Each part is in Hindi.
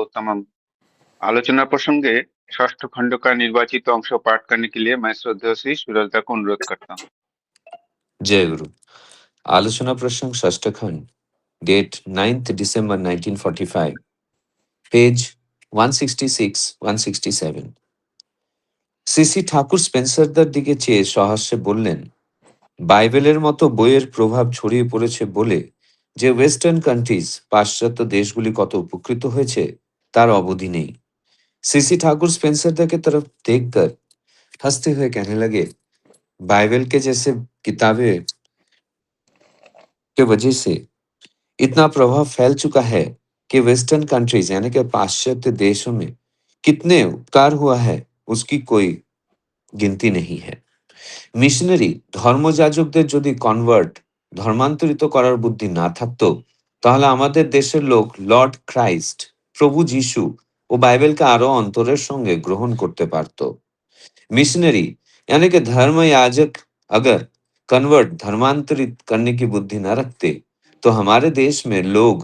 तमाम आलोचना प्रसंगे षष्ठ खंड का निर्वाचित अंश पाठ करने के लिए मैं श्रद्धेय श्री सूरजदा को अनुरोध करता हूँ। जय गुरु। आलोचना प्रसंग षष्ठ खंड, डेट 9th December 1945, पेज 166-167। সিসি ঠাকুর স্পেন্সারদার দিকে চেয়ে সহাস্যে বললেন, বাইবেলের মতো বইয়ের প্রভাব ছড়িয়ে পড়েছে বলে যে ওয়েস্টার্ন কান্ট্রিজ, পাশ্চাত্য দেশগুলি কত উপকৃত হয়েছে তার অবধি নেই। सीसी ठाकुर स्पेंसरदा की तरफ देखकर हंसते हुए कहने लगे, बाइबल के जैसे किताबें के वजह से इतना प्रभाव फैल चुका है कि वेस्टर्न कंट्रीज यानी कि पाश्चात्य देशों में कितने उपकार हुआ है उसकी कोई गिनती नहीं है। মিশনারি ধর্মযাজকদের যদি ধর্মান্তরিত করার বুদ্ধি না থাকতো, তাহলে আমাদের দেশের লোক লর্ড ক্রাইস্ট, প্রভু যিশু ও বাইবেলকে আরো অন্তরের সঙ্গে গ্রহণ করতে পারত। मिशनरी यानी कि धर्म याजक अगर धर्मांतरित करने की बुद्धि न रखते, तो हमारे देश में लोग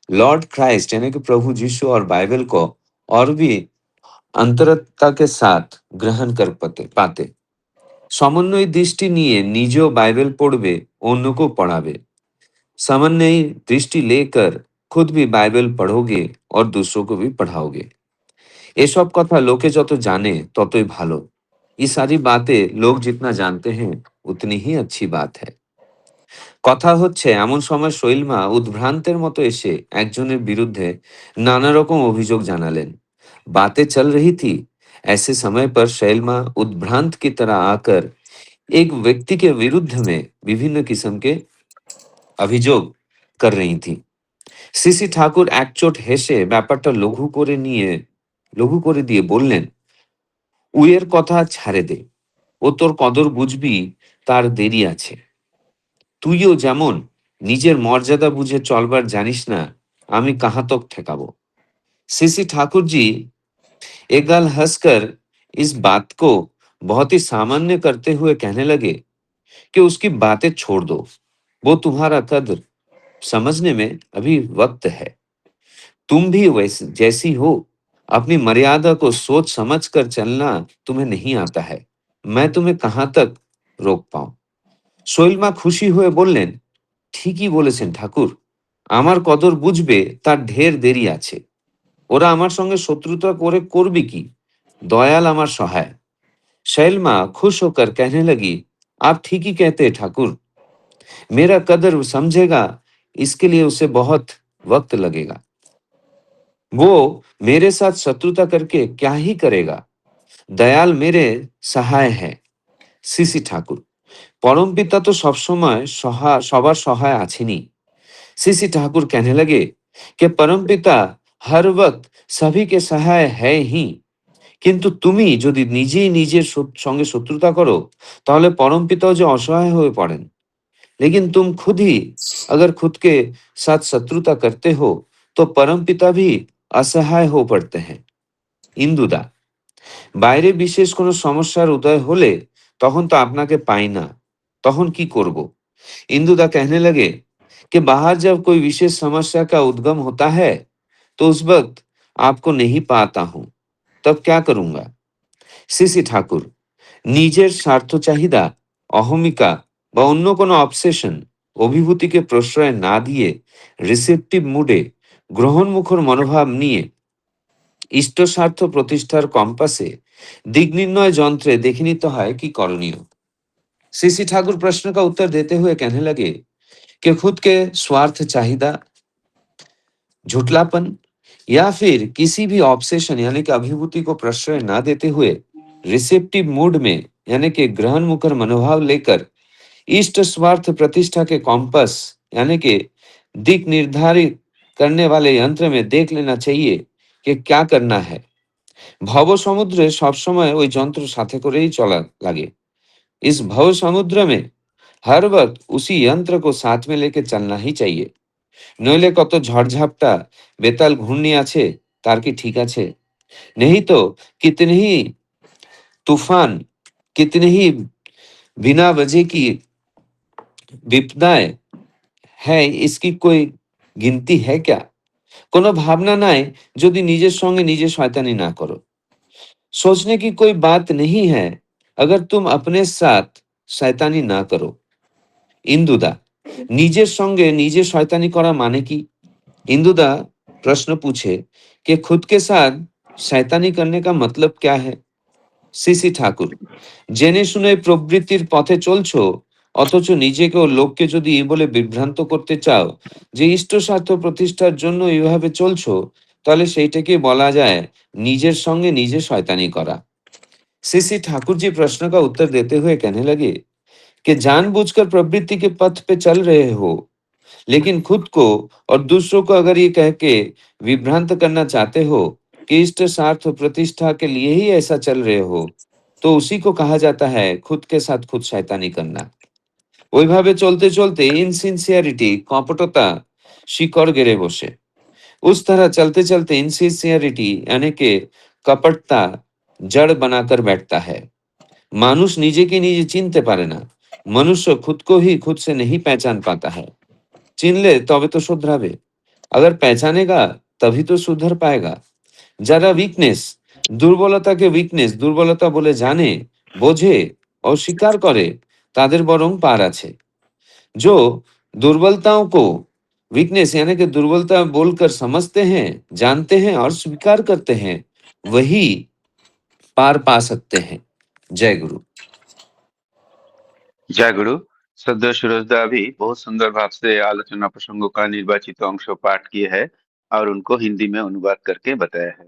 लॉर्ड क्राइस्ट यानी कि प्रभु यीशु और बाइबल को और भी अंतरता के साथ ग्रहण कर पाते। समन्वय दृष्टि নিয়ে নিজেও बाइबल पढ़বে, অন্যকেও পড়াবে। समन्वयी दृष्टि लेकर खुद भी बाइबल पढ़ोगे और दूसरों को भी पढ़ाओगे। এসব কথা লোকে যত জানে ততই ভালো। ये सारी बातें लोग जितना जानते हैं उतनी ही अच्छी बात है। কথা হচ্ছে এমন সময় শৈলমা উদ্ভ্রান্তের মতো এসে একজনের বিরুদ্ধে নানা রকম অভিযোগ জানালেন। बातें चल रही थी, ऐसे समय पर शैलमा उद्भ्रांत की तरह आकर एक व्यक्ति के विरुद्ध में विभिन्न किस्म के अभियोग कर रही थी। সিসি ঠাকুর একচোট হেসে ব্যাপারটা লঘু করে দিয়ে বললেন, উয়ের কথা ছাড়ে দে, ও তোর কদর বুঝবি তার দেরি আছে। তুইও যেমন নিজের মর্যাদা বুঝে চলবার জানিস না, আমি कहाँ तक ठेकाबो। सीसी ठाकुर जी एक गाल हंसकर इस बात को बहुत ही सामान्य करते हुए कहने लगे कि उसकी बातें छोड़ दो, वो तुम्हारा कद्र समझने में अभी वक्त है। तुम भी वैसे जैसी हो, अपनी मर्यादा को सोच समझ कर चलना तुम्हें नहीं आता है, मैं तुम्हें कहाँ तक रोक पाऊं। শৈলমা খুশি হয়ে বললেন, ঠিকই বলেছেন ঠাকুর, আমার কদর বুঝবে তার ঢের দেরি আছে। ওরা আমার সঙ্গে শত্রুতা করে করবে কি, দয়াল আমার সহায়। शैलमा खुश होकर कहने लगी, आप ठीक ही कहते हैं ठाकुर, मेरा कदर समझेगा इसके लिए उसे बहुत वक्त लगेगा। वो मेरे साथ शत्रुता करके क्या ही करेगा, दयाल मेरे सहाय है। सीसी ठाकुर, परमपिता तो सब समय सবার সহায় আছেনই। सीसी ठाकुर कहने लगे कि परमपिता हर वक्त सभी के सहाय है ही, কিন্তু তুমি যদি নিজেই নিজের সঙ্গে শত্রুতা করো, তাহলে परमपिताও যে অসহায় হয়ে পড়েন। लेकिन तुम खुद ही अगर खुद के साथ शत्रुता करते हो, तो परमपिता भी असहाय हो पड़ते हैं। ইন্দুদা, বাইরে বিশেষ কোনো সমস্যার উদয় হলে তখন তো আপনাকে পাই না, তখন কি করব? इंदुदा कहने लगे कि बाहर जब कोई विशेष समस्या का उद्गम होता है, तो उस वक्त आपको नहीं पाता हूं, तब क्या करूंगा? सीसी ठाकुर, নিজের স্বার্থ চাহিদা, অহমিকা বা অন্য কোনো অবসেশন, অভিভূতিকে প্রশ্রয় না দিয়ে রিসেপটিভ মুডে গ্রহণমুখর মনোভাব নিয়ে ইষ্ট স্বার্থ প্রতিষ্ঠার কম্পাসে दिग निर्णय যন্ত্রে দেখে নিতে হয় কি করণীয়। सीसी ठाकुर प्रश्न का उत्तर देते हुए कहने लगे कि खुद के स्वार्थ चाहिदा, झुटलापन या फिर किसी भी ऑब्सेशन यानी कि अभिभूति को प्रश्रय ना देते हुए रिसेप्टिव मूड में यानी कि ग्रहण मुखर मनोभाव लेकर इष्ट स्वार्थ प्रतिष्ठा के कॉम्पस यानी कि दिक निर्धारित करने वाले यंत्र में देख लेना चाहिए कि क्या करना है। ভব সমুদ্রে সবসময় ওই যন্ত্র সাথে করেই চলা লাগে। इस भव समुद्र में हर वक्त उसी यंत्र को साथ में लेके चलना ही चाहिए, নইলে কত ঝড়ঝাপটা বেতাল ঘূর্ণি আছে তার কি ঠিক আছে? नहीं तो कितने ही तूफान, कितने ही बिना वजह की विपदाएं है, इसकी कोई गिनती है क्या? কোনো ভাবনা নাই যদি নিজের সঙ্গে নিজে শয়तानी ना करो। सोचने की कोई बात नहीं है अगर तुम अपने साथ शैतानी ना करो। इंदुदा, নিজের সঙ্গে নিজে শয়তানি করা মানে কি? इंदुदा प्रश्न पूछे कि खुद के साथ शैतानी करने का मतलब क्या है? সিসি ঠাকুর, জেনে শুনে প্রবৃত্তির পথে চলছো, অথচ নিজেকে ও লোককে যদি এই বলে বিভ্রান্ত করতে চাও যে ইষ্ট স্বার্থ প্রতিষ্ঠার জন্য এইভাবে চলছো, তাহলে সেইটাকে বলা যায় নিজের সঙ্গে নিজে শয়তানি করা। सीसी ठाकुर जी प्रश्न का उत्तर देते हुए कहने लगे कि जानबूझकर प्रवृत्ति के पथ पे चल रहे हो, लेकिन खुद को और दूसरों को अगर ये कह के विभ्रांत करना चाहते हो कि इष्ट स्वार्थ और प्रतिष्ठा के लिए ही ऐसा चल रहे हो, तो उसी को कहा जाता है खुद के साथ खुद शैतानी करना। ওইভাবে চলতে চলতে ইনসিনসিয়ারিটি কপটতা শিকড় গেড়ে বসে। उस तरह चलते चलते इनसिंसियरिटी यानी कि कपटता जड़ बनाकर बैठता है। মানুষ নিজেকে নিজে চিনতে পারে না। মনুষ্য खुद को ही खुद से नहीं पहचान पाता है। চিনলে তবে তো শুধরাবে। अगर पहचानेगा तभी तो सुधर पाएगा। যারা উইকনেস, দুর্বলতাকে উইকনেস, দুর্বলতা বলে জানে, বোঝে, অস্বীকার করে, তাদের বরং পার আছে। जो दुर्बलताओं को वीकनेस यानी कि दुर्बलता बोलकर समझते हैं, जानते हैं और स्वीकार करते हैं, वही पार पा सकते हैं। जय गुरु। जय गुरु। श्रद्धेय सूरजदा अभी बहुत सुंदर भाव से आलोचना प्रसंगों का निर्वाचित अंश पाठ किए हैं और उनको हिंदी में अनुवाद करके बताया है।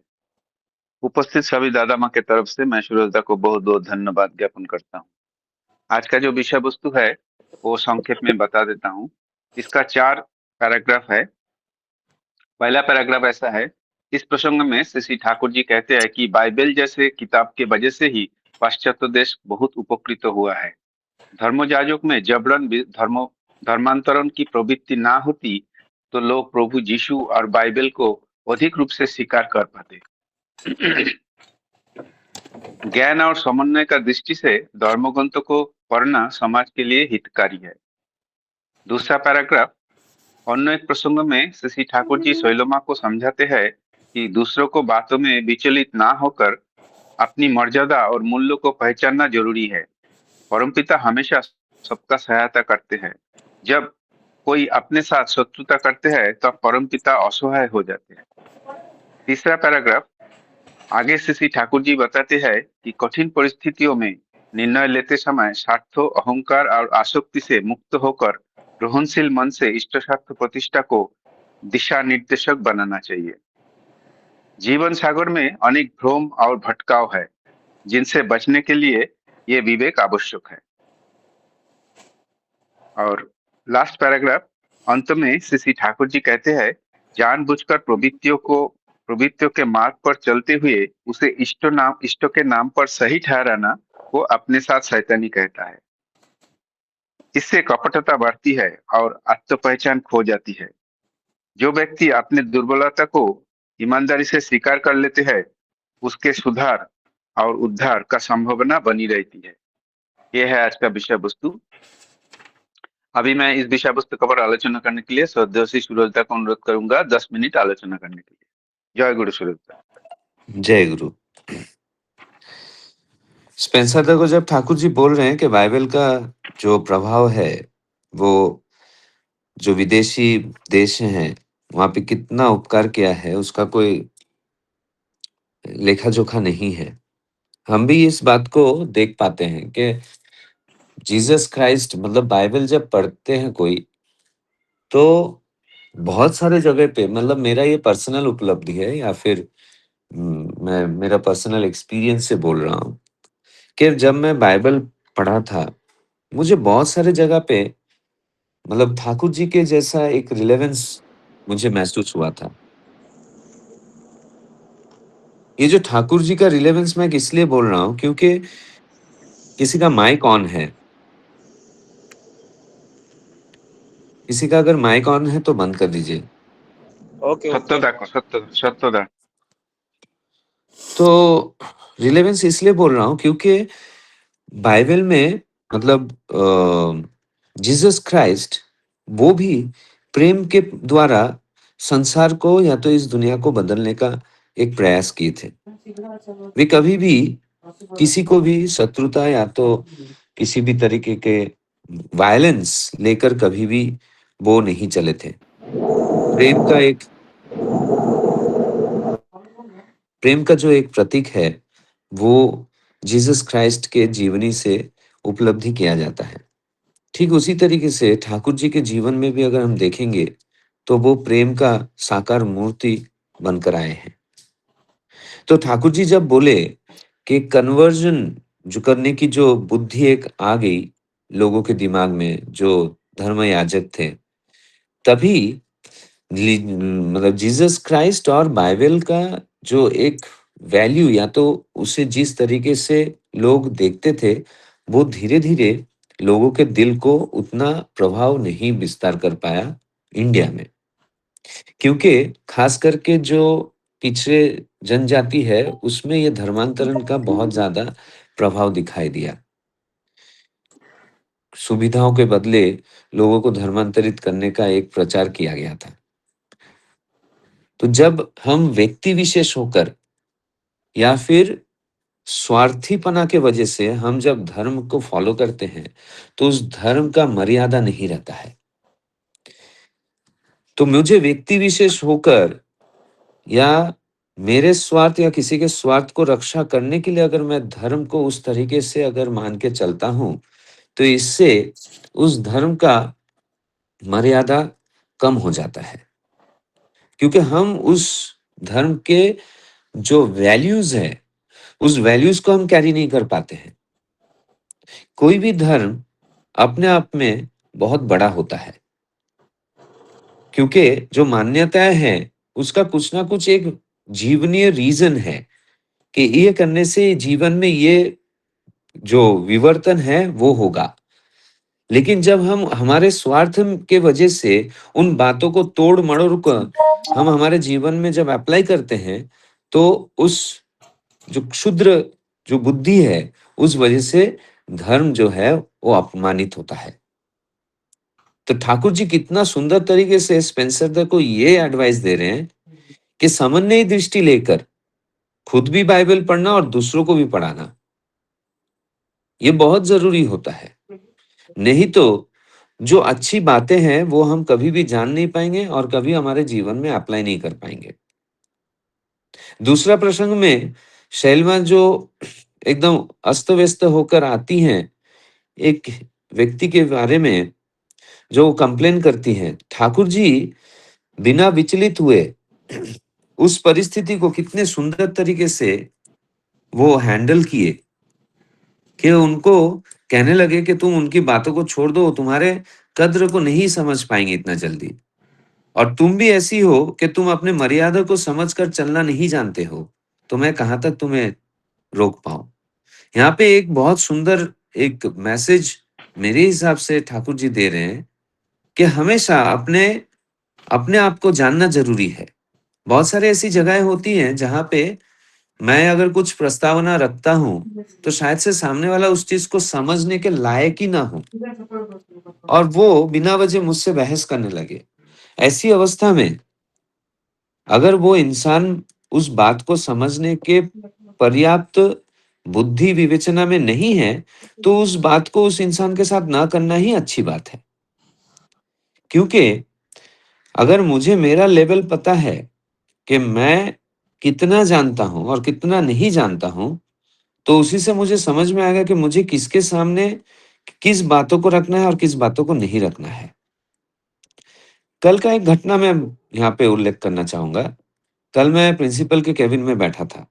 उपस्थित सभी दादा माँ के तरफ से मैं सूरजदा को बहुत बहुत धन्यवाद ज्ञापन करता हूँ। आज का जो विषय वस्तु है वो संक्षेप में बता देता हूँ। इसका 4 पैराग्राफ है। पहला पैराग्राफ ऐसा है, इस प्रसंग में श्री ठाकुर जी कहते हैं कि बाइबल जैसे किताब के वजह से ही पाश्चात्य देश बहुत उपकृत हुआ है। धर्मजाजक में जबरन धर्मांतरण की प्रवृत्ति ना होती तो लोग प्रभु यीशु और बाइबल को अधिक रूप से स्वीकार कर पाते। ज्ञान और समन्वय का दृष्टि से धर्मग्रंथों को पढ़ना समाज के लिए हितकारी है। दूसरा पैराग्राफ, अन्य एक प्रसंग में श्री ठाकुर जी शैलोमा को समझाते हैं कि दूसरों को बातों में विचलित ना होकर अपनी मर्यादा और मूल्यों को पहचानना जरूरी है। परमपिता हमेशा सबका सहायता करते हैं। जब कोई अपने साथ शत्रुता करते हैं तब परमपिता असहाय हो जाते हैं। तीसरा पैराग्राफ, आगे श्री ठाकुर जी बताते हैं कि कठिन परिस्थितियों में निर्णय लेते समय स्वार्थ, अहंकार और आसक्ति से मुक्त होकर ग्रहणशील मन से इष्ट स्वार्थ प्रतिष्ठा को दिशा निर्देशक बनाना चाहिए। जीवन सागर में अनेक भ्रम और भटकाव है, जिनसे बचने के लिए ये विवेक आवश्यक है। और लास्ट पैराग्राफ, अंत में श्री ठाकुर जी कहते हैं, जानबूझकर प्रवृत्तियों के मार्ग पर चलते हुए उसे इष्ट के नाम पर सही ठहराना वो अपने साथ शैतानी कहता है। इससे कपटता बढ़ती है और आत्म पहचान खो जाती है। जो व्यक्ति अपने दुर्बलता को ईमानदारी से स्वीकार कर लेते हैं, उसके सुधार और उद्धार का संभावना बनी रहती है। यह है आज का विषय वस्तु। अभी मैं इस विषय वस्तु पर आलोचना करने के लिए श्रद्धेय श्री सूरजदा को अनुरोध करूंगा 10 मिनट आलोचना करने के लिए। जय गुरु सूरजदा। जय गुरु। स्पेंसर दा को जब ठाकुर जी बोल रहे हैं कि बाइबल का जो प्रभाव है, वो जो विदेशी देश हैं, वहाँ पे कितना उपकार किया है, उसका कोई लेखा-जोखा नहीं है। हम भी इस बात को देख पाते हैं कि जीसस क्राइस्ट मतलब बाइबल जब पढ़ते हैं कोई, तो बहुत सारे जगह पे मतलब मेरा ये पर्सनल उपलब्धि है या फिर मैं मेरा पर्सनल एक्सपीरियंस से बोल रहा हूँ कि जब मैं बाइबल पढ़ा था, मुझे बहुत सारे जगह पे मतलब ठाकुर जी के जैसा एक रिलेवेंस मुझे महसूस हुआ था। ये जो ठाकुर जी का रिलेवेंस मैं इसलिए बोल रहा हूँ क्योंकि किसी का माइक ऑन है। किसी का अगर माइक ऑन है तो बंद कर दीजिए। Okay okay Satyada. तो रिलेवेंस इसलिए बोल रहा हूँ क्योंकि बाइबल में मतलब जीसस क्राइस्ट वो भी प्रेम के द्वारा संसार को या तो इस दुनिया को बदलने का एक प्रयास किए थे। वे कभी भी किसी को भी शत्रुता या तो किसी भी तरीके के वायलेंस लेकर कभी भी वो नहीं चले थे। प्रेम का एक प्रेम का जो एक प्रतीक है, वो जीसस क्राइस्ट के जीवनी से उपलब्धि किया जाता है। ठीक उसी तरीके से ठाकुर जी के जीवन में भी अगर हम देखेंगे, तो वो प्रेम का साकार मूर्ति बनकर आए हैं। तो ठाकुर जी जब बोले कि कन्वर्जन जो करने की जो बुद्धि एक आ गई लोगों के दिमाग में, जो धर्म याजक थे, तभी मतलब जीसस क्राइस्ट और बाइबल का जो एक वैल्यू या तो उसे जिस तरीके से लोग देखते थे, वो धीरे-धीरे लोगों के दिल को उतना प्रभाव नहीं विस्तार कर पाया इंडिया में। क्योंकि खास करके जो पिछड़े जनजाति है, उसमें ये धर्मांतरण का बहुत ज़्यादा प्रभाव दिखाई दिया। सुविधाओं के बदले लोगों को धर्मांतरित करने का एक प्रचार किया गया था। तो जब हम व्यक्ति विशेष होकर या फिर स्वार्थीपना के वजह से हम जब धर्म को फॉलो करते हैं, तो उस धर्म का मर्यादा नहीं रहता है। तो मुझे व्यक्ति विशेष होकर या मेरे स्वार्थ या किसी के स्वार्थ को रक्षा करने के लिए अगर मैं धर्म को उस तरीके से अगर मान के चलता हूँ, तो इससे उस धर्म का मर्यादा कम हो जाता है। क्योंकि हम उस धर्म के जो वैल्यूज़ हैं, उस वैल्यूज़ को हम कैरी नहीं कर पाते हैं। कोई भी धर्म अपने आप में बहुत बड़ा होता है, क्योंकि जो मान्यताएँ हैं, उसका कुछ ना कुछ एक जीवनीय रीज़न है कि ये करने से जीवन में ये जो विवर्तन है, वो होगा। लेकिन जब हम हमारे स्वार्थ के वजह से उन बातों को तोड़-मरोड़ कर हम हमारे जीवन में जब अप्लाई करते हैं, तो उस जो क्षुद्र जो बुद्धि है, उस वजह से धर्म जो है, वो अपमानित होता है। तो ठाकुर जी कितना सुंदर तरीके से स्पेंसर दा को ये एडवाइस दे रहे हैं कि समन्वयी दृष्टि लेकर खुद भी बाइबल पढ़ना और दूसरों को भी पढ़ाना। ये बहुत ज़रूरी होता है। नहीं तो जो अच्छी बातें हैं, वो हम कभी भी जान नहीं पाएँगे और कभी हमारे जीवन में अप्लाई नहीं कर पाएँगे। दूसरा प्रसंग में शैलमा जो एकदम अस्त-व्यस्त होकर आती हैं, एक व्यक्ति के बारे में जो कंप्लेन करती हैं, ठाकुर जी बिना विचलित हुए उस परिस्थिति को कितने सुंदर तरीके से वो हैंडल किए कि उनको कहने लगे कि तुम उनकी बातों को छोड़ दो, तुम्हारे कद्र को नहीं समझ पाएँगे इतना जल्दी। और तुम भी ऐसी हो कि तुम अपने मर्यादा को समझकर चलना नहीं जानते हो, तो मैं कहाँ तक तुम्हें रोक पाऊँ? यहाँ पे एक बहुत सुंदर एक मैसेज मेरे हिसाब से ठाकुर जी दे रहे हैं कि हमेशा अपने अपने आप को जानना ज़रूरी है। बहुत सारी ऐसी जगहें होती हैं जहाँ पे मैं अगर कुछ प्रस्तावना रखता हूँ, तो शायद से सामने वाला उस चीज़ को समझने के लायक ही ना हो और वो बिना वजह मुझसे बहस करने लगे। ऐसी अवस्था में अगर वो इंसान उस बात को समझने के पर्याप्त बुद्धि विवेचना में नहीं है, तो उस बात को उस इंसान के साथ ना करना ही अच्छी बात है। क्योंकि अगर मुझे मेरा लेवल पता है कि मैं कितना जानता हूँ और कितना नहीं जानता हूँ, तो उसी से मुझे समझ में आएगा कि मुझे किसके सामने किस बातों को रखना है और किस बातों को नहीं रखना है। कल का एक घटना मैं यहाँ पे उल्लेख करना चाहूँगा। कल मैं प्रिंसिपल के केबिन में बैठा था।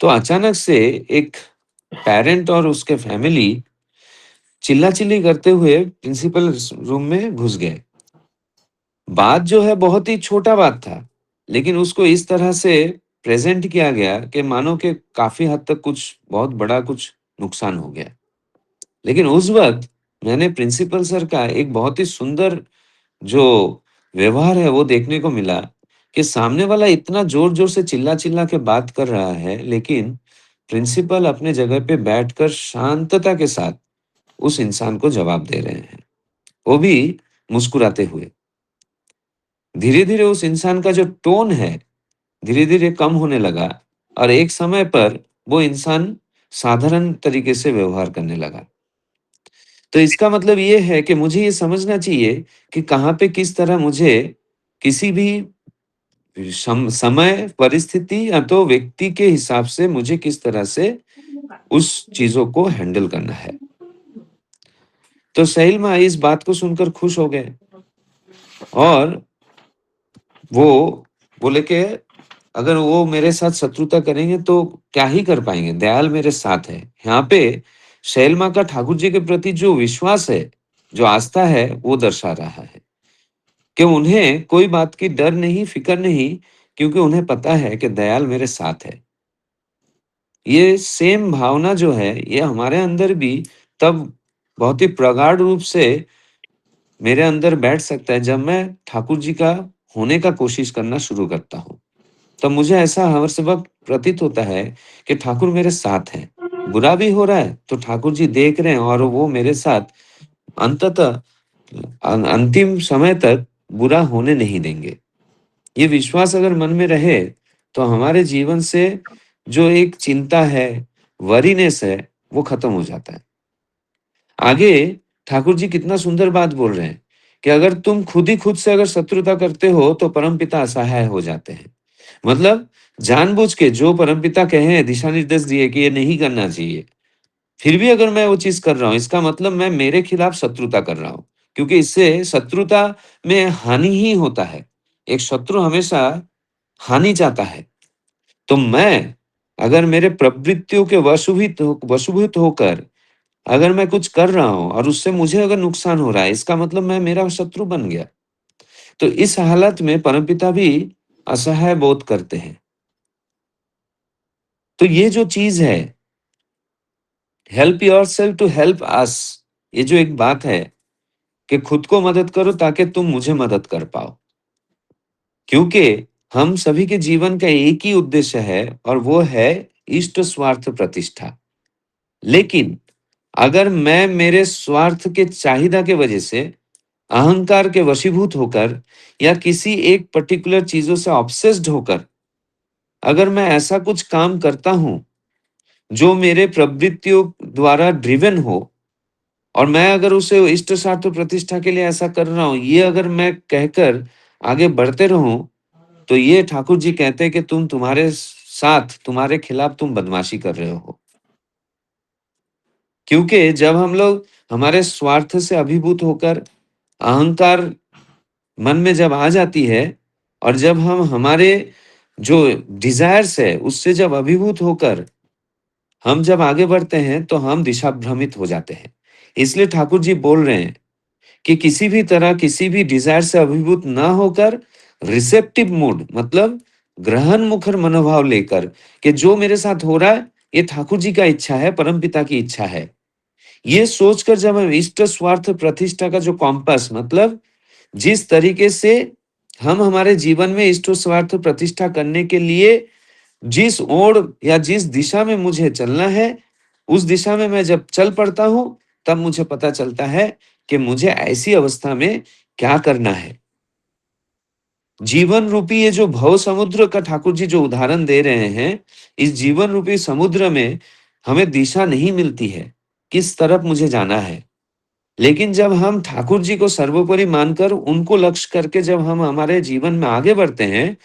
तो अचानक से एक पेरेंट और उसके फैमिली चिल्ला-चिल्ली करते हुए प्रिंसिपल रूम में घुस गए। बात जो है बहुत ही छोटा बात था, लेकिन उसको इस तरह से प्रेज़ेंट किया गया कि मानो कि काफ़ी हद तक कुछ बहुत बड़ा कुछ नुकसान हो गया। लेकिन उस वक़्त मैंने प्रिंसिपल सर का एक बहुत ही सुंदर जो व्यवहार है वो देखने को मिला कि सामने वाला इतना ज़ोर-ज़ोर से चिल्ला-चिल्ला के बात कर रहा है, लेकिन प्रिंसिपल अपने जगह पे बैठकर शांतता के साथ उस इंसान को जवाब दे रहे हैं। वो भी मुस्कुराते हुए। धीरे-धीरे उस इंसान का जो टोन है, धीरे-धीरे कम होने लगा और एक समय पर वो इंसान साधारण तरीके से व्यवहार करने लगा। तो इसका मतलब ये है कि मुझे ये समझना चाहिए कि कहाँ पे किस तरह मुझे किसी भी समय, परिस्थिति या तो व्यक्ति के हिसाब से मुझे किस तरह से उस चीज़ों को हैंडल करना है। तो सहील माँ इस बात को सुनकर खुश हो गए और वो बोले कि अगर वो मेरे साथ शत्रुता करेंगे तो क्या ही कर पाएँगे, दयाल मेरे साथ है। यहाँ पे सहील माँ का ठाकुर जी के प्रति जो विश्वास है, जो आस्था है, वो दर्शा रहा है कि उन्हें कोई बात की डर नहीं, फ़िक्र नहीं, क्योंकि उन्हें पता है कि दयाल मेरे साथ है। ये सेम भावना जो है, ये हमारे अंदर भी तब बहुत ही प्रगाढ़ रूप से मेरे अंदर बैठ सकता है जब मैं ठाकुर जी का होने का कोशिश करना शुरू करता हूँ। तब मुझे ऐसा हर वक़्त प्रतीत होता है कि ठाकुर मेरे साथ हैं। बुरा भी हो रहा है तो ठाकुर जी देख रहे हैं और वो मेरे साथ अंततः अंतिम समय तक बुरा होने नहीं देंगे। ये विश्वास अगर मन में रहे तो हमारे जीवन से जो एक चिंता है, वरीनेस है, वो खत्म हो जाता है। आगे ठाकुर जी कितना सुंदर बात बोल रहे हैं कि अगर तुम खुद ही खुद से अगर शत्रुता करते हो तो परमपिता असहाय हो जाते हैं। मतलब जानबूझ के जो परमपिता कहे दिशा निर्देश दिए कि ये नहीं करना चाहिए, फिर भी अगर मैं वो चीज कर रहा हूँ, इसका मतलब मैं मेरे खिलाफ शत्रुता कर रहा हूँ, क्योंकि इससे शत्रुता में हानि ही होता है। एक शत्रु हमेशा हानि चाहता है। तो मैं अगर मेरे प्रवृत्तियों के वशीभूत होकर अगर मैं कुछ कर रहा हूँ और उससे मुझे अगर नुकसान हो रहा है, इसका मतलब मैं मेरा शत्रु बन गया। तो इस हालत में परमपिता भी असहाय बोध करते हैं। तो ये जो चीज है, help yourself to help us, ये जो एक बात है कि खुद को मदद करो ताकि तुम मुझे मदद कर पाओ, क्योंकि हम सभी के जीवन का एक ही उद्देश्य है और वो है इष्ट स्वार्थ प्रतिष्ठा। लेकिन अगर मैं मेरे स्वार्थ के चाहिदा के वजह से अहंकार के वशीभूत होकर या किसी एक पर्टिकुलर चीजों से ऑब्सेस्ड होकर अगर मैं ऐसा कुछ काम करता हूं जो मेरे प्रवृत्तियों द्वारा ड्रिवन हो और मैं अगर उसे इष्ट स्वार्थ प्रतिष्ठा के लिए ऐसा कर रहा हूं, ये अगर मैं कहकर आगे बढ़ते रहूं, तो ये ठाकुर जी कहते हैं कि तुम्हारे साथ तुम्हारे खिलाफ तुम बदमाशी कर रहे हो। क्योंकि जब हम लोग हमारे स्वार्थ से अभिभूत होकर अहंकार मन में जब आ जाती है और जब हम हमारे जो डिजायर्स है उससे जब अभिभूत होकर हम जब आगे बढ़ते हैं तो हम दिशा भ्रमित हो जाते हैं। इसलिए ठाकुर जी बोल रहे हैं कि किसी भी तरह किसी भी डिजायर से अभिभूत ना होकर रिसेप्टिव मूड, मतलब ग्रहण मुखर मनोभाव लेकर कि जो मेरे साथ हो रहा है ये ठाकुर जी का इच्छा है, परमपिता की इच्छा है। ये सोचकर जब हम इष्ट स्वार्थ प्रतिष्ठा का जो कॉम्पास, मतलब जिस तरीके से हम हमारे जीवन में इष्ट स्वार्थ प्रतिष्ठा करने के लिए जिस ओर या जिस दिशा में मुझे चलना है, उस दिशा में मैं जब चल पड़ता हूं, तब मुझे पता चलता है कि मुझे ऐसी अवस्था में क्या करना है। जीवन रूपी ये जो भव समुद्र का ठाकुर जी जो उदाहरण दे रहे हैं, इस जीवन रूपी समुद्र में हमें दिशा नहीं मिलती है, किस तरफ मुझे जाना है। लेकिन जब हम ठाकुर जी को सर्वोपरि मानकर उनको लक्ष्य करके जब हम हमारे जीवन में आगे बढ़ते हैं,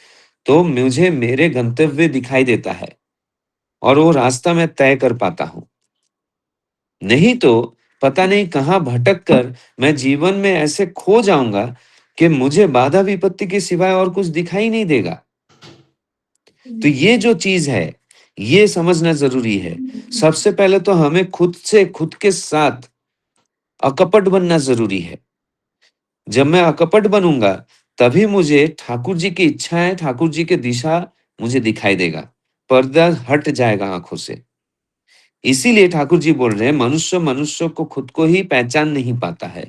तो मुझे मेरे गंतव्य दिखाई देता है और वो रास्ता मैं तय कर पाता हूं। नहीं तो पता नहीं कहां भटक कर मैं जीवन में ऐसे खो जाऊंगा कि मुझे बाधा विपत्ति के सिवाय और कुछ दिखाई नहीं देगा। तो ये जो चीज है, ये समझना जरूरी है। सबसे पहले तो हमें खुद से खुद के साथ अकपट बनना जरूरी है। जब मैं अकपट बनूंगा तभी मुझे ठाकुर जी की इच्छाएं, ठाकुर जी की दिशा मुझे दिखाई देगा, पर्दा हट जाएगा आंखों से। इसीलिए ठाकुर जी बोल रहे हैं मनुष्य मनुष्य को खुद को ही पहचान नहीं पाता है।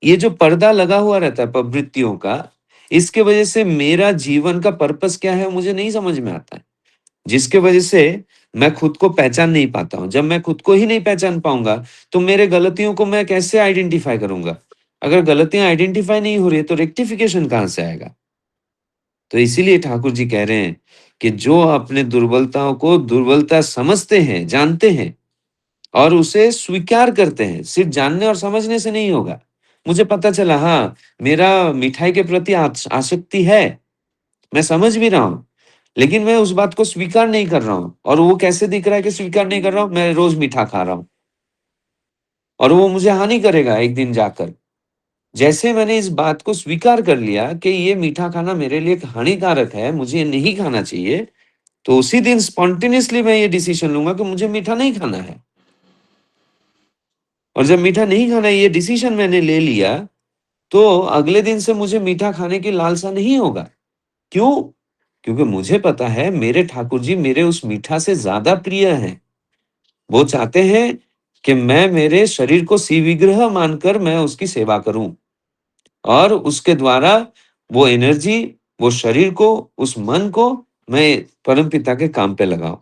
ये जो पर्दा लगा हुआ रहता है प्रवृत्तियों का, इसके वजह से मेरा जीवन का पर्पस क्या है मुझे नहीं समझ में आता है, जिसके वजह से मैं खुद को पहचान नहीं पाता हूं। जब मैं खुद को ही नहीं पहचान पाऊंगा तो मेरे गलतियों को मैं कैसे आइडेंटिफाई करूंगा? अगर गलतियां आइडेंटिफाई नहीं हो रही है तो रेक्टिफिकेशन कहां से आएगा? तो इसीलिए ठाकुर जी कह रहे हैं कि जो अपने दुर्बलताओं को दुर्बलता समझते हैं, जानते हैं और उसे स्वीकार करते हैं, सिर्फ जानने और समझने से नहीं होगा। मुझे पता चला हाँ, मेरा मिठाई के प्रति आसक्ति है, मैं समझ भी रहा हूँ, लेकिन मैं उस बात को स्वीकार नहीं कर रहा हूँ। और वो कैसे दिख रहा है कि स्वीकार नहीं कर रहा हूँ? मैं रोज मीठा खा रहा हूँ और वो मुझे हानि करेगा एक दिन जाकर। जैसे मैंने इस बात को स्वीकार कर लिया कि ये मीठा खाना मेरे लिए हानिकारक है, मुझे ये नहीं खाना चाहिए, तो उसी दिन स्पॉन्टेनियसली मैं ये डिसीजन लूंगा कि मुझे मीठा नहीं खाना है। और जब मीठा नहीं खाना है, ये डिसीजन मैंने ले लिया, तो अगले दिन से मुझे मीठा खाने की लालसा नहीं होगा। क्यों? क्योंकि मुझे पता है मेरे ठाकुर जी मेरे उस मीठा से ज्यादा प्रिय हैं। वो चाहते हैं कि मैं मेरे शरीर को शिवविग्रह मानकर मैं उसकी सेवा करूं और उसके द्वारा वो एनर्जी, वो शरीर को, उस मन को मैं परमपिता के काम पे लगाऊं।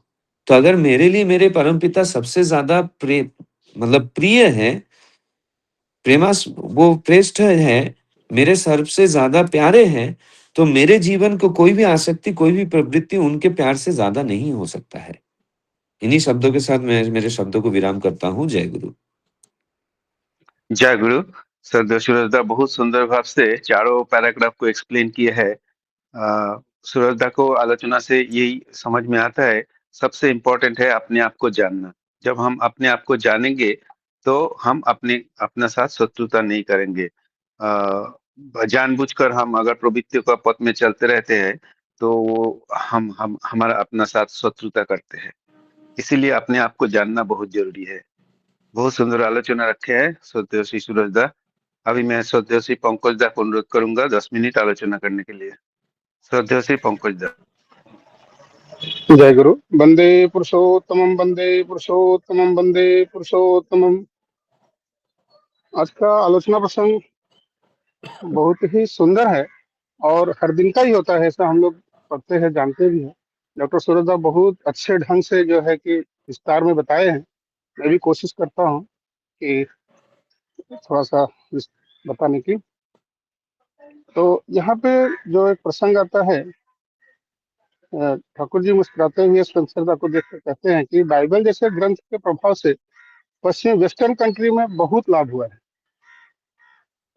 तो अगर मेरे लिए मेरे परमपिता सबसे ज्यादा प्रिय है, वो श्रेष्ठ है, मेरे सबसे ज्यादा प्यारे हैं, तो मेरे जीवन को कोई भी आसक्ति, कोई भी प्रवृत्ति उनके प्यार से ज्यादा नहीं हो सकता है। इन्हीं शब्दों के साथ मैं मेरे शब्दों को विराम करता हूँ। जय गुरु। जय गुरु। श्रद्धेय सूरजदा बहुत सुंदर भाव से चारों पैराग्राफ को एक्सप्लेन किए है। सूरजदा को आलोचना से यही समझ में आता है, सबसे इम्पोर्टेंट है अपने आप को जानना। जब हम अपने आप को जानेंगे तो हम अपना साथ शत्रुता नहीं करेंगे। जानबूझकर हम अगर प्रवृत्तियों का पथ में चलते रहते हैं तो वो हम हमारा अपना साथ शत्रुता करते हैं। इसीलिए अपने आप को जानना बहुत जरूरी है। बहुत सुंदर आलोचना रखे हैं श्रद्धेय श्री सूरजदा। अभी मैं श्रद्धेय श्री पंकजदा को अनुरोध करूंगा 10 मिनट आलोचना करने के लिए। श्रद्धेय श्री पंकजदा। जय गुरु। वंदे पुरुषोत्तमम, वंदे पुरुषोत्तमम, वंदे पुरुषोत्तमम। आज का आलोचना प्रसंग बहुत ही सुंदर है और हर दिन का ही होता है, ऐसा हम लोग पढ़ते हैं, जानते भी हैं। डॉक्टर सूरजदा बहुत अच्छे ढंग से जो है कि विस्तार में बताए हैं। मैं भी कोशिश करता हूँ कि थोड़ा सा बताने की। तो यहाँ पे जो एक प्रसंग आता है, ठाकुर जी मुस्कुराते हुए स्पेंसर को देखकर कहते हैं कि बाइबल जैसे ग्रंथ के प्रभाव से पश्चिमी वेस्टर्न कंट्री में बहुत लाभ हुआ है।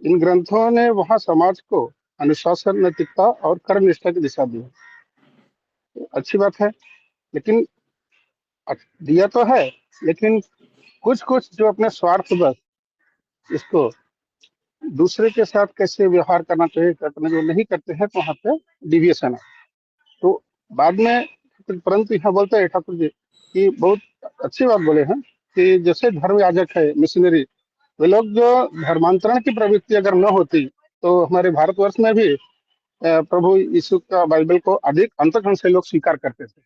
इन ग्रंथों ने वहां समाज को अनुशासन, नैतिकता और कर्म निष्ठा की दिशा दी है। तो अच्छी बात है, लेकिन दिया तो है, लेकिन कुछ कुछ जो अपने स्वार्थ बस इसको दूसरे के साथ कैसे व्यवहार करना चाहिए, करना जो नहीं करते हैं, तो वहाँ पे डिविएशन है। तो बाद में परंतु यहाँ बोलते हैं ठाकुर जी कि बहुत अच्छी बात बोले हैं कि जैसे धर्म याजक है, मिशनरी, वे लोग जो धर्मांतरण की प्रवृत्ति अगर न होती तो हमारे भारतवर्ष में भी प्रभु यीशु का बाइबल को अधिक अंतःकरण से लोग स्वीकार करते थे।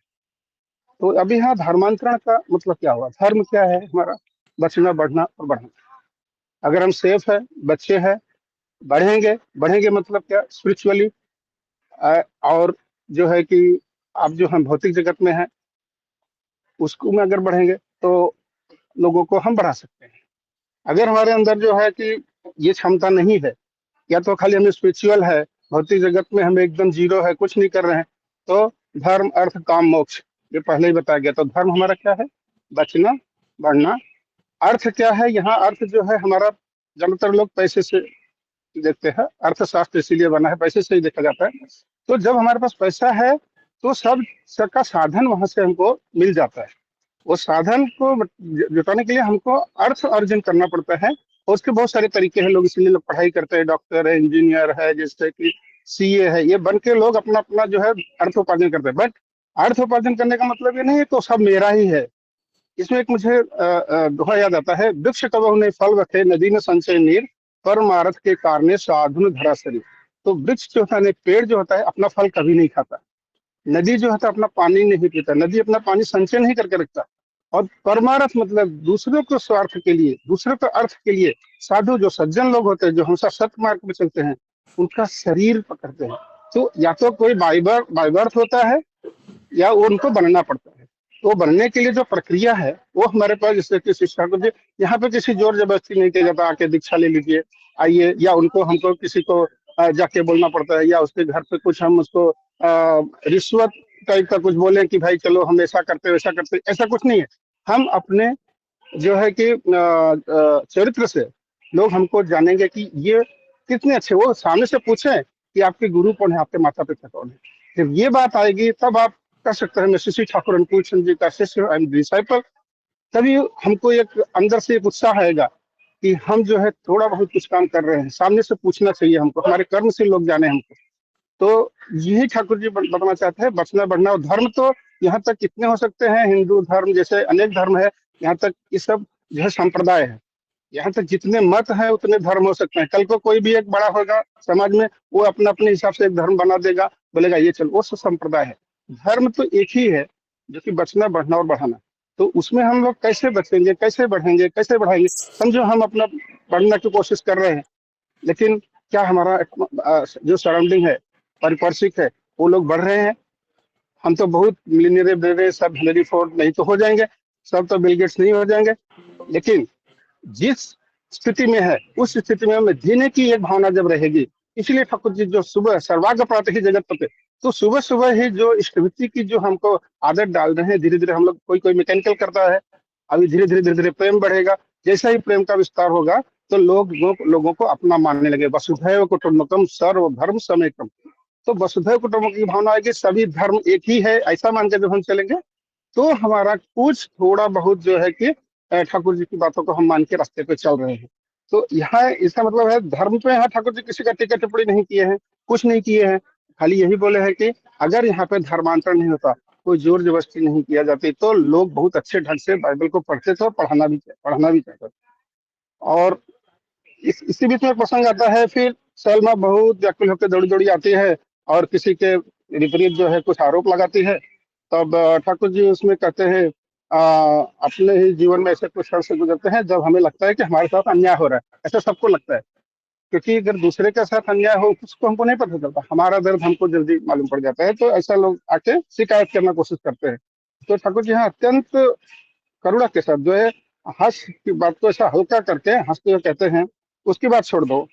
तो अभी यहाँ धर्मांतरण का मतलब क्या हुआ? धर्म क्या है? हमारा बचना, बढ़ना और बढ़ना। अगर हम सेफ है, बच्चे हैं, बढ़ेंगे, बढ़ेंगे मतलब क्या? स्पिरिचुअली, और जो है कि आप जो हम भौतिक जगत में हैं उसको में अगर बढ़ेंगे तो लोगों को हम बढ़ा सकते हैं। अगर हमारे अंदर जो है कि ये क्षमता नहीं है, या तो खाली हमें स्पिरिचुअल है, भौतिक जगत में हम एकदम जीरो है, कुछ नहीं कर रहे हैं, तो धर्म, अर्थ, काम, मोक्ष, ये पहले ही बताया गया। तो धर्म हमारा क्या है? बचना, बढ़ना। अर्थ क्या है? यहाँ अर्थ जो है हमारा, ज्यादातर लोग पैसे से देखते हैं, अर्थशास्त्र इसीलिए बना है, पैसे से ही देखा जाता है। तो जब हमारे पास पैसा है तो सबका साधन वहां से हमको मिल जाता है। वो साधन को जुटाने के लिए हमको अर्थ अर्जन करना पड़ता है, और उसके बहुत सारे तरीके हैं। लोग इसलिए लोग पढ़ाई करते हैं, डॉक्टर है, इंजीनियर है, जैसे कि सीए है, ये बन के लोग अपना अपना जो है अर्थोपार्जन करते हैं। बट अर्थोपार्जन करने का मतलब ये नहीं है तो सब मेरा ही है। इसमें एक मुझे दोहा याद आता है, वृक्ष कबहु ने फल रखे, नदी ने संचय नीर, परमार्थ के कारणे साधुन धरा शरीर। तो वृक्ष जो होता है, पेड़ जो होता है, अपना फल कभी नहीं खाता। नदी जो होता है अपना पानी नहीं पीता, नदी अपना पानी संचय नहीं करके रखता। और परमार्थ मतलब दूसरों को स्वार्थ के लिए, दूसरों के अर्थ के लिए, साधु जो सज्जन लोग होते हैं, जो हमेशा सत्य मार्ग में चलते हैं, उनका शरीर पकड़ते हैं। तो या तो कोई बाइबर्थ होता है या उनको बनना पड़ता है। तो बनने के लिए जो प्रक्रिया है वो हमारे पास, जैसे कि शिक्षा को यहाँ पे किसी जोर जबरदस्ती नहीं किया जाता, आके दीक्षा ले लीजिए, आइए, या उनको हमको किसी को जाके बोलना पड़ता है, या उसके घर पे कुछ हम उसको रिश्वत टाइप का कुछ बोले कि भाई चलो हम ऐसा करते वैसा करते, ऐसा कुछ नहीं है। हम अपने जो है कि चरित्र से लोग हमको जानेंगे कि ये कितने अच्छे, वो सामने से पूछे कि आपके गुरु कौन है, आपके माता पिता कौन है। जब ये बात आएगी तब आप कर सकते हैं मैं श्री ठाकुर अनुकूल चंद्र जी का शिष्य एंड डिसाइपल। तभी हमको एक अंदर से एक उत्साह आएगा कि हम जो है थोड़ा बहुत कुछ काम कर रहे हैं। सामने से पूछना चाहिए हमको, हमारे कर्म से लोग जाने हमको। तो यही ठाकुर जी बताना चाहते हैं, बचना बढ़ना। और धर्म तो यहाँ तक कितने हो सकते हैं, हिंदू धर्म जैसे अनेक धर्म है, यहाँ तक ये सब जो है संप्रदाय है। यहाँ तक जितने मत है उतने धर्म हो सकते हैं। कल को कोई भी एक बड़ा होगा समाज में, वो अपने अपने हिसाब से एक धर्म बना देगा, बोलेगा ये चल, वो सब संप्रदाय है। धर्म तो एक ही है जो कि बचना बढ़ना और बढ़ाना। तो उसमें हम लोग कैसे बचेंगे, कैसे बढ़ेंगे, कैसे बढ़ाएंगे। समझो हम अपना बढ़ने की कोशिश कर रहे हैं, लेकिन क्या हमारा जो सराउंडिंग है, पारिपार्श्विक है, वो लोग बढ़ रहे हैं। हम तो बहुत मिलीनियर सब हेनरी फोर्ड नहीं तो हो जाएंगे, सब तो बिल गेट्स नहीं हो जाएंगे, लेकिन जिस स्थिति में है उस स्थिति में हमें जीने की एक भावना जब रहेगी। इसलिए ठाकुर जी जो सुबह सर्वाग्र प्रातः ही जगत पते, तो सुबह सुबह ही जो स्थिति की जो हमको आदत डाल रहे हैं, धीरे धीरे हम लोग, कोई कोई मैकेनिकल करता है, अभी धीरे धीरे धीरे धीरे प्रेम बढ़ेगा। जैसा ही प्रेम का विस्तार होगा तो लोगों को अपना मानने लगे। वसुधैव कुटुंबकम सर्वधर्म समेकम। तो वसुधैव कुटुंबकम की भावना है कि सभी धर्म एक ही है, ऐसा मान के जब हम चलेंगे तो हमारा कुछ थोड़ा बहुत जो है कि ठाकुर जी की बातों को हम मान के रास्ते पे चल रहे हैं। तो यहाँ इसका मतलब है धर्म पे यहाँ ठाकुर जी किसी का टीका टिप्पणी नहीं किए हैं, कुछ नहीं किए हैं। खाली यही बोले हैं कि अगर यहाँ पे धर्मांतर नहीं होता, कोई जोर जबरदस्ती नहीं किया जाती, तो लोग बहुत अच्छे ढंग से बाइबल को पढ़ते थे और पढ़ना भी चाहते थे। और इसी बीच में प्रसंग आता है, फिर सलमा बहुत व्याकुल होकर दौड़ी दौड़ी आती है और किसी के विपरीत जो है कुछ आरोप लगाती है। तब ठाकुर जी उसमें कहते हैं अपने ही जीवन में ऐसे कुछ क्षण से गुजरते हैं जब हमें लगता है कि हमारे साथ अन्याय हो रहा है। ऐसा सबको लगता है, क्योंकि अगर दूसरे के साथ अन्याय हो उसको हमको नहीं पता चलता, हमारा दर्द हमको जल्दी मालूम पड़ जाता है। तो ऐसा लोग आके शिकायत करना कोशिश करते हैं। तो ठाकुर जी यहाँ अत्यंत करुणा के साथ जो है हंस की बात को ऐसा हल्का करके हंसते हुए कहते हैं, उसकी बात छोड़ दो,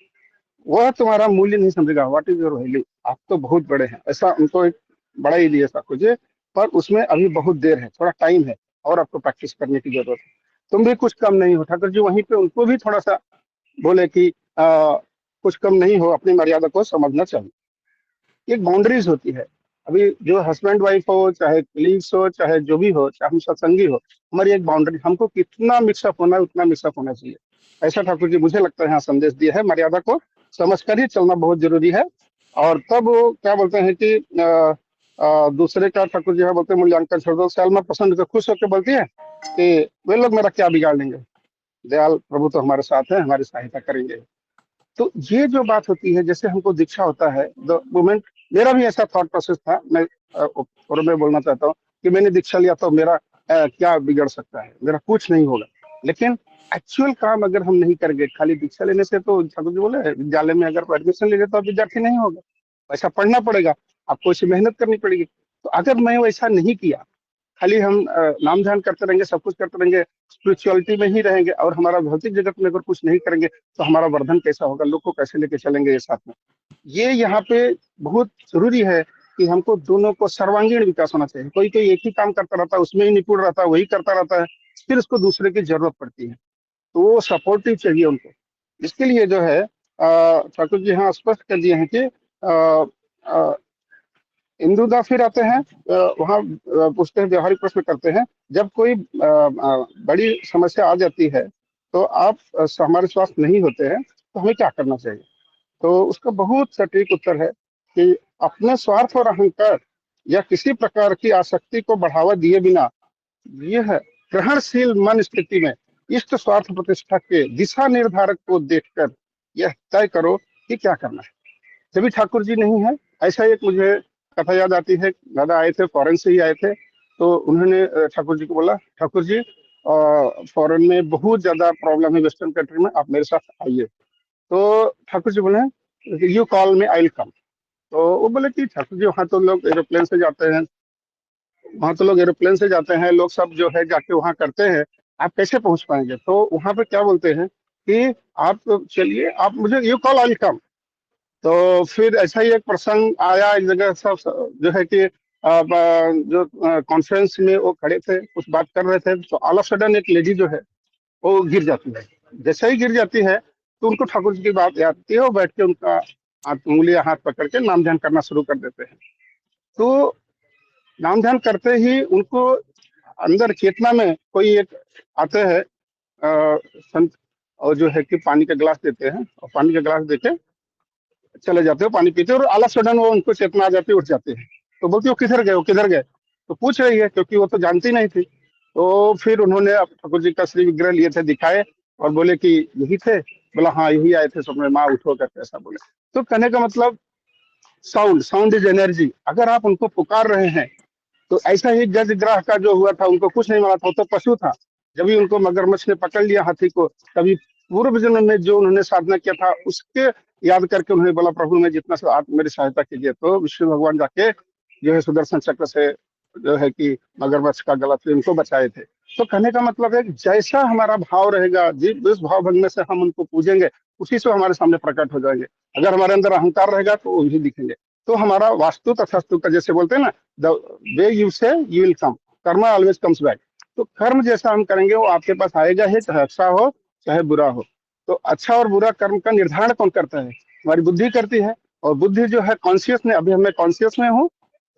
वह तुम्हारा मूल्य नहीं समझेगा। व्हाट इज योर वैल्यू, आप तो बहुत बड़े हैं। ऐसा उनको एक बड़ा ही दिया ठाकुर जी, पर उसमें अभी बहुत देर है, थोड़ा टाइम है और आपको प्रैक्टिस करने की जरूरत है। तुम भी कुछ कम नहीं हो। ठाकुर जी वहीं पे उनको भी थोड़ा सा बोले कि कुछ कम नहीं हो, अपनी मर्यादा को समझना चाहिए। एक बाउंड्रीज होती है। अभी जो हस्बैंड वाइफ हो, चाहे कलीग्स हो, चाहे जो भी हो, चाहे हम सत्संगी हो, हमारी एक बाउंड्री, हमको कितना मिक्सअप होना है उतना मिक्सअप होना चाहिए। ऐसा ठाकुर जी मुझे लगता है यहाँ संदेश दिया है। मर्यादा को समझकर ही चलना बहुत जरूरी है। और तब वो क्या बोलते हैं कि दूसरे का ठाकुर जी यहाँ बोलते हैं मूल्यांकन छोड़ दो। सैलमा पसंद होकर खुश होकर बोलती है कि वे लोग मेरा क्या बिगाड़ लेंगे, दयाल प्रभु तो हमारे साथ है, हमारी सहायता करेंगे। तो ये जो बात होती है, जैसे हमको दीक्षा होता है द मोमेंट, मेरा भी ऐसा थॉट प्रोसेस था। मैं और मैं बोलना चाहता हूँ कि मैंने दीक्षा लिया तो मेरा क्या बिगड़ सकता है, मेरा कुछ नहीं होगा। लेकिन एक्चुअल काम अगर हम नहीं करेंगे, खाली दीक्षा लेने से तो ठाकुर जी बोले विद्यालय में अगर एडमिशन ले लेते तो विद्यार्थी नहीं होगा, वैसा पढ़ना पड़ेगा, आपको इसे मेहनत करनी पड़ेगी। तो अगर मैं वैसा नहीं किया, खाली हम नाम ध्यान करते रहेंगे, सब कुछ करते रहेंगे, स्पिरिचुअलिटी में ही रहेंगे और हमारा भौतिक जगत में अगर कुछ नहीं करेंगे तो हमारा वर्धन कैसा होगा, लोग को कैसे लेके चलेंगे ये साथ में। ये यहाँ पे बहुत जरूरी है कि हमको दोनों को सर्वांगीण विकास होना चाहिए। कोई कोई एक ही काम करता रहता है, उसमें ही निपुण रहता है, वही करता रहता है, फिर उसको दूसरे की जरूरत पड़ती है, तो वो सपोर्टिव चाहिए उनको। इसके लिए जो है ठाकुर जी यहाँ स्पष्ट कर दिए हैं कि इंदुदा फिर आते हैं, वहाँ पूछते हैं, व्यवहारिक प्रश्न करते हैं, जब कोई बड़ी समस्या आ जाती है तो आप हमारे स्वास्थ्य नहीं होते हैं तो हमें क्या करना चाहिए। तो उसका बहुत सटीक उत्तर है कि अपने स्वार्थ और अहंकार या किसी प्रकार की आसक्ति को बढ़ावा दिए बिना यह ग्रहणशील मन स्थिति में इष्ट स्वार्थ प्रतिष्ठा के दिशा निर्धारक को देखकर यह तय करो कि क्या करना है। जब ठाकुर जी नहीं है, ऐसा एक मुझे कथा याद आती है। दादा आए थे, फॉरेन से ही आए थे, तो उन्होंने ठाकुर जी को बोला, ठाकुर जी फॉरेन में बहुत ज्यादा प्रॉब्लम है, वेस्टर्न कंट्री में, आप मेरे साथ आइए। तो ठाकुर जी बोले you call me I will come. तो वो बोले कि ठाकुर जी वहाँ तो लोग एरोप्लेन से जाते हैं, लोग सब जो है जाके वहाँ करते हैं, आप कैसे पहुंच पाएंगे। तो वहाँ पे क्या बोलते हैं कि आप चलिए, आप मुझे you call I will come. तो फिर ऐसा ही एक प्रसंग आया एक जगह, सब जो है कि जो कॉन्फ्रेंस में वो खड़े थे, कुछ बात कर रहे थे, तो ऑल ऑफ सडन एक लेडी जो है वो गिर जाती है। जैसे ही गिर जाती है तो उनको ठाकुर जी की बात याद आती है, वो बैठ के उनका उंगलियां हाथ पकड़ के नाम ध्यान करना शुरू कर देते हैं। तो नाम ध्यान करते ही उनको अंदर चेतना में कोई एक आते हैं संत, और जो है कि पानी का गिलास देते हैं, और पानी का गिलास देके चले जाते हो, पानी पीते हो, और ऑल ऑफ सडन वो उनको चेतना आ जाती है, उठ जाते हैं। तो बोलती हो किधर गए, वो किधर गए, तो पूछ रही है क्योंकि वो तो जानती नहीं थी। तो फिर उन्होंने ठाकुर जी का श्री विग्रह लिए थे, दिखाए और बोले कि यही थे। बोला हाँ यही आए थे स्वप्न में, माँ उठो करके ऐसा बोले। तो कहने का मतलब साउंड, साउंड इज एनर्जी। अगर आप उनको पुकार रहे हैं, तो ऐसा ही गज ग्राह का जो हुआ था, उनको कुछ नहीं मारा था, वो तो पशु था। जब भी उनको मगरमच्छ ने पकड़ लिया हाथी को, तभी पूर्व जन्म में जो उन्होंने साधना किया था उसके याद करके उन्होंने बोला प्रभु मैं जितना से आप मेरी सहायता कीजिए। तो विष्णु भगवान जाके जो है सुदर्शन चक्र से जो है कि मगरमच्छ का गला से उनको बचाए थे। तो कहने का मतलब है कि जैसा हमारा भाव रहेगा, जिस भाव भंग से हम उनको पूजेंगे, उसी से हमारे सामने प्रकट हो जाएंगे। अगर हमारे अंदर अहंकार रहेगा तो वही दिखेंगे। तो हमारा वास्तु तथास्तु का जैसे बोलते हैं ना, द वे यू से you will come, Karma always comes back. तो कर्म जैसा हम करेंगे वो आपके पास आएगा ही, चाहे अच्छा हो चाहे बुरा हो। तो अच्छा और बुरा कर्म का निर्धारण कौन करता है? हमारी बुद्धि करती है। और बुद्धि जो है कॉन्शियस में, अभी मैं कॉन्शियस में हूँ,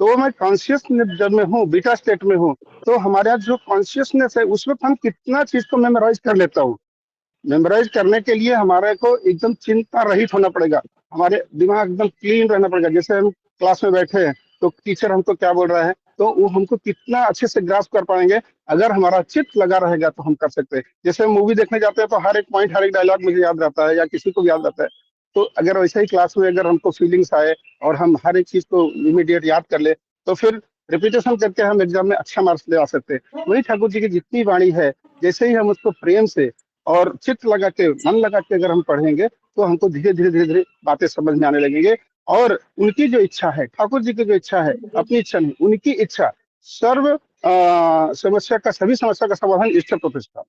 तो मैं कॉन्शियस जब मैं हूँ, बीटा स्टेट में हूँ, तो हमारे यहाँ जो कॉन्शियसनेस है उस वक्त हम कितना चीज को मेमोराइज कर लेता हूँ। मेमोराइज करने के लिए हमारे को एकदम चिंता रहित होना पड़ेगा, हमारे दिमाग एकदम क्लीन रहना पड़ेगा। जैसे हम क्लास में बैठे हैं तो टीचर हमको क्या बोल रहा है, तो वो हमको कितना अच्छे से ग्रास्प कर पाएंगे। अगर हमारा चित्त लगा रहेगा तो हम कर सकते हैं। जैसे हम मूवी देखने जाते हैं तो हर एक पॉइंट, हर एक डायलॉग मुझे याद रहता है या किसी को भी याद रहता है। तो अगर वैसे ही क्लास में अगर हमको फीलिंग्स आए और हम हर एक चीज को इमीडिएट याद कर ले, तो फिर रिपीटेशन करके हम एग्जाम में अच्छा मार्क्स ले आ सकते हैं। वही ठाकुर जी की जितनी वाणी है, जैसे ही हम उसको प्रेम से और चित्त लगा के, मन लगा के अगर हम पढ़ेंगे, तो हमको धीरे धीरे धीरे धीरे बातें समझ में आने लगेंगे। और उनकी जो इच्छा है, ठाकुर जी की जो इच्छा है, अपनी इच्छा नहीं, उनकी इच्छा, सर्व समस्या का, सभी समस्या का समाधान इष्ट प्रतिष्ठा,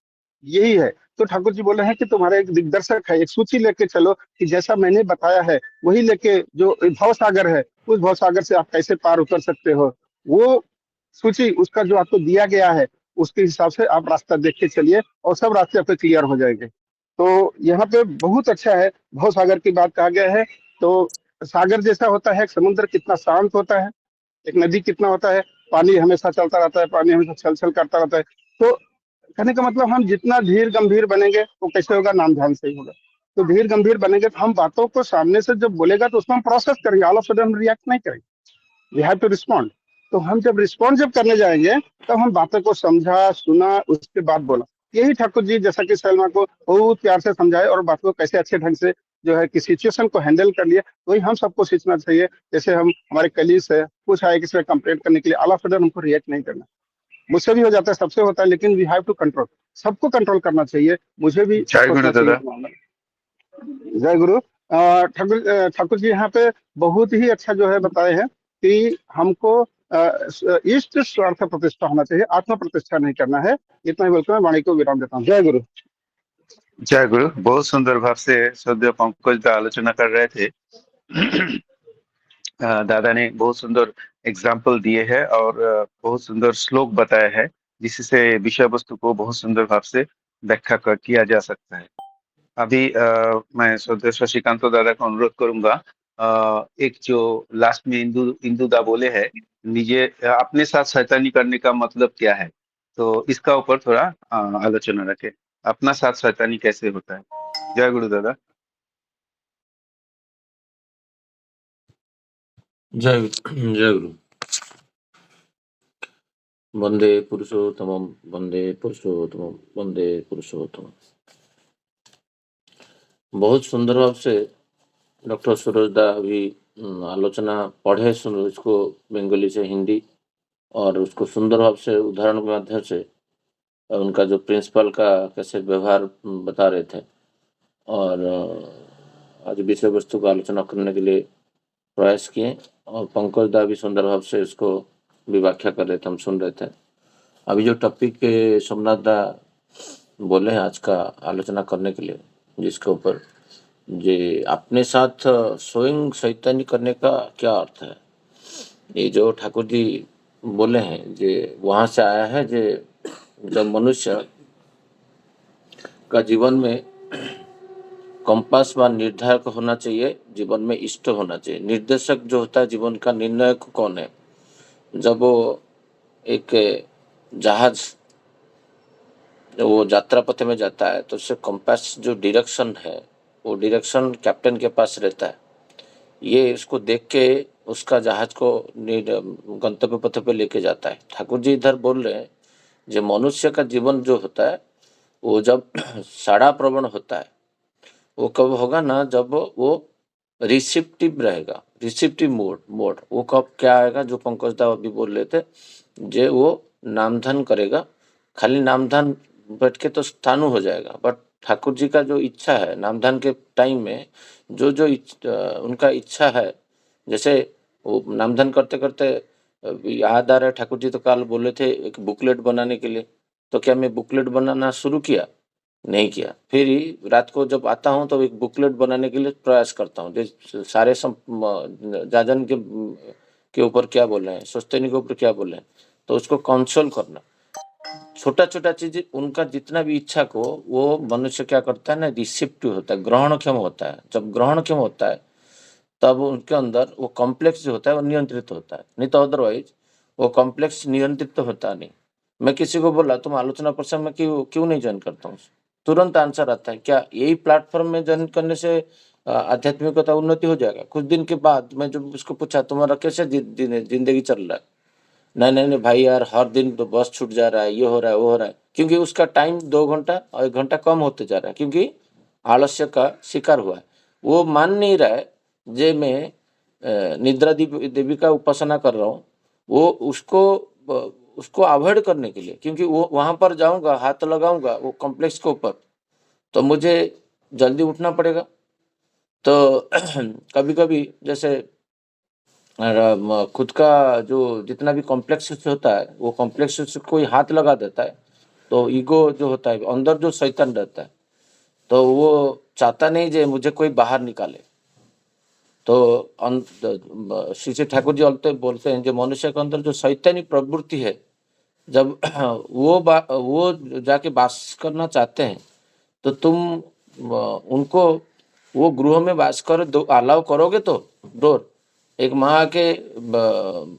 यही है। तो ठाकुर जी बोले हैं कि तुम्हारा एक दिग्दर्शक है, एक सूची लेके चलो कि जैसा मैंने बताया है वही लेके, जो भव सागर है उस भव सागर से आप कैसे पार उतर सकते हो, वो सूची, उसका जो आपको दिया गया है उसके हिसाब से आप रास्ता देख के चलिए और सब रास्ते आपके क्लियर हो जाएंगे। तो यहाँ पे बहुत अच्छा है, भव सागर की बात कहा गया है। तो सागर जैसा होता है, समुद्र कितना शांत होता है, एक नदी कितना होता है, पानी हमेशा चलता रहता है, पानी हमेशा छल छल करता रहता है। तो कहने का मतलब हम जितना धीर गंभीर बनेंगे वो कैसे होगा, नाम ध्यान से ही होगा। तो धीर गंभीर बनेंगे तो हम बातों को सामने से जब बोलेगा तो उसको हम प्रोसेस करेंगे, ऑल ऑफ सडन रिएक्ट नहीं करेंगे, वी हैव टू रिस्पॉन्ड। तो हम जब रिस्पॉन्ड जब करने जाएंगे तब हम बातों को समझा, सुना, उसके बाद बोला। यही ठाकुर जी जैसा कि सलमा को बहुत प्यार से समझाए और बातों को कैसे अच्छे ढंग से जो है कि सिचुएशन को हैंडल कर लिए, वही हम सबको सीखना चाहिए। जैसे हम हमारे कलीग्स है, कुछ आए किसी पे कंप्लेंट करने के लिए, ऑल ऑफ सडन हमको रिएक्ट नहीं करना। मुझसे भी हो जाता है, सबसे होता है, लेकिन वी हैव टू कंट्रोल, सबको कंट्रोल करना चाहिए, मुझे भी जय गुरु सोचना चाहिए दादा। इस मामले में। जय गुरु। ठाकुर जी यहाँ पे बहुत ही अच्छा जो है बताए हैं कि हमको इष्ट स्वार्थ प्रतिष्ठा होना चाहिए, आत्म प्रतिष्ठा नहीं करना है। इतना ही बोलकर मैं वाणी को विराम देता हूँ। जय गुरु। जय गुरु। बहुत सुंदर भाव से श्रद्धेय पंकज दा आलोचना कर रहे थे। दादा ने बहुत सुंदर एग्जाम्पल दिए हैं और बहुत सुंदर श्लोक बताया है, जिससे विषय वस्तु को बहुत सुंदर भाव से व्याख्या किया जा सकता है। अभी मैं श्रद्धेय शशिकांत दादा को अनुरोध करूंगा, एक जो लास्ट में इंदु दा बोले है, निजे अपने साथ शैतानी करने का मतलब क्या है, तो इसका ऊपर थोड़ा आलोचना रखे, अपना साथ शैतानी कैसे होता है। जय गुरु दादा। जय जय गुरु। वंदे पुरुषोत्तमम, वंदे पुरुषोत्तमम, वंदे पुरुषोत्तमम। बहुत सुंदर भाव से डॉक्टर सूरज दा अभी आलोचना पढ़े, सुन इसको बंगाली से हिंदी, और उसको सुंदर भाव से उदाहरण के माध्यम से उनका जो प्रिंसिपल का कैसे व्यवहार बता रहे थे, और आज विषय वस्तु का आलोचना करने के लिए प्रयास किए, और पंकज दा भी सुंदर भाव से इसको भी व्याख्या कर रहे थे, हम सुन रहे थे। अभी जो टॉपिक सोमनाथ दा बोले हैं आज का आलोचना करने के लिए, जिसके ऊपर जे अपने साथ स्वयं शैतानी करने का क्या अर्थ है? ये जो ठाकुर जी बोले हैं जे वहाँ से आया है जे जब मनुष्य का जीवन में कंपास व निर्धारक होना चाहिए, जीवन में इष्ट होना चाहिए। निर्देशक जो होता है जीवन का, निर्णायक कौन है? जब वो एक जहाज वो यात्रा पथ में जाता है तो उससे कंपास जो डायरेक्शन है वो डायरेक्शन कैप्टन के पास रहता है। ये उसको देख के उसका जहाज को गंतव्य पथ पे लेके जाता है। ठाकुर जी इधर बोल रहे हैं जो मनुष्य का जीवन जो होता है वो जब साड़ा प्रवण होता है वो कब होगा ना, जब वो रिसिप्टिव रहेगा, रिसिप्टिव मोड वो कब क्या आएगा, जो पंकज दा अभी बोल रहे थे जे वो नामधन करेगा। खाली नामधन बैठ के तो स्थानु हो जाएगा, बट ठाकुर जी का जो इच्छा है नामधन के टाइम में जो जो उनका इच्छा है, जैसे वो नामधन करते करते याद आ रहा है ठाकुर जी तो कल बोले थे एक बुकलेट बनाने के लिए, तो क्या मैं बुकलेट बनाना शुरू किया? नहीं किया। फिर ही रात को जब आता हूँ तो एक बुकलेट बनाने के लिए प्रयास करता हूँ। जो सारे जाजन के ऊपर क्या बोल रहे हैं, सोचते के ऊपर क्या बोल रहे हैं, तो उसको कंसोल करना। छोटा-छोटा चीज़ उनका जितना भी इच्छा को वो मनुष्य क्या करता है ना, रिसेप्टिव होता है, ग्रहणक्षम होता है। जब ग्रहणक्षम होता है तब उनके अंदर वो कॉम्प्लेक्स जो होता है वो नियंत्रित होता है, नहीं तो अदरवाइज वो कॉम्प्लेक्स नियंत्रित तो होता नहीं। मैं किसी को बोला तुम आलोचना प्रसंग में क्यों क्यों नहीं ज्वाइन करता हूँ, तुरंत आंसर आता है क्या यही प्लेटफॉर्म में ज्वाइन करने से आध्यात्मिकता उन्नति हो जाएगा? कुछ दिन के बाद मैं जब उसको पूछा तुम्हारा कैसे जिंदगी चल रहा है, नहीं नहीं नहीं भाई यार हर दिन तो बस छूट जा रहा है, ये हो रहा है वो हो रहा है, क्योंकि उसका टाइम 2 घंटा और 1 घंटा कम होते जा रहा है, क्योंकि आलस्य का शिकार हुआ है। वो मान नहीं रहा है जे मैं निद्रा देवी का उपासना कर रहा हूँ, वो उसको अवॉइड करने के लिए, क्योंकि वो वहां पर जाऊंगा हाथ लगाऊंगा वो कॉम्प्लेक्स के ऊपर तो मुझे जल्दी उठना पड़ेगा। तो कभी कभी जैसे खुद का जो जितना भी कॉम्प्लेक्स होता है वो कॉम्प्लेक्स से कोई हाथ लगा देता है तो ईगो जो होता है अंदर जो शैतान रहता है तो वो चाहता नहीं जे मुझे कोई बाहर निकाले। तो श्री श्री ठाकुर जी बोलते हैं जो मनुष्य के अंदर जो शैतानी प्रवृत्ति है जब वो जाके वास करना चाहते हैं तो तुम उनको वो गृह में वास कर दो अलाउ करोगे तो डोर। एक माँ के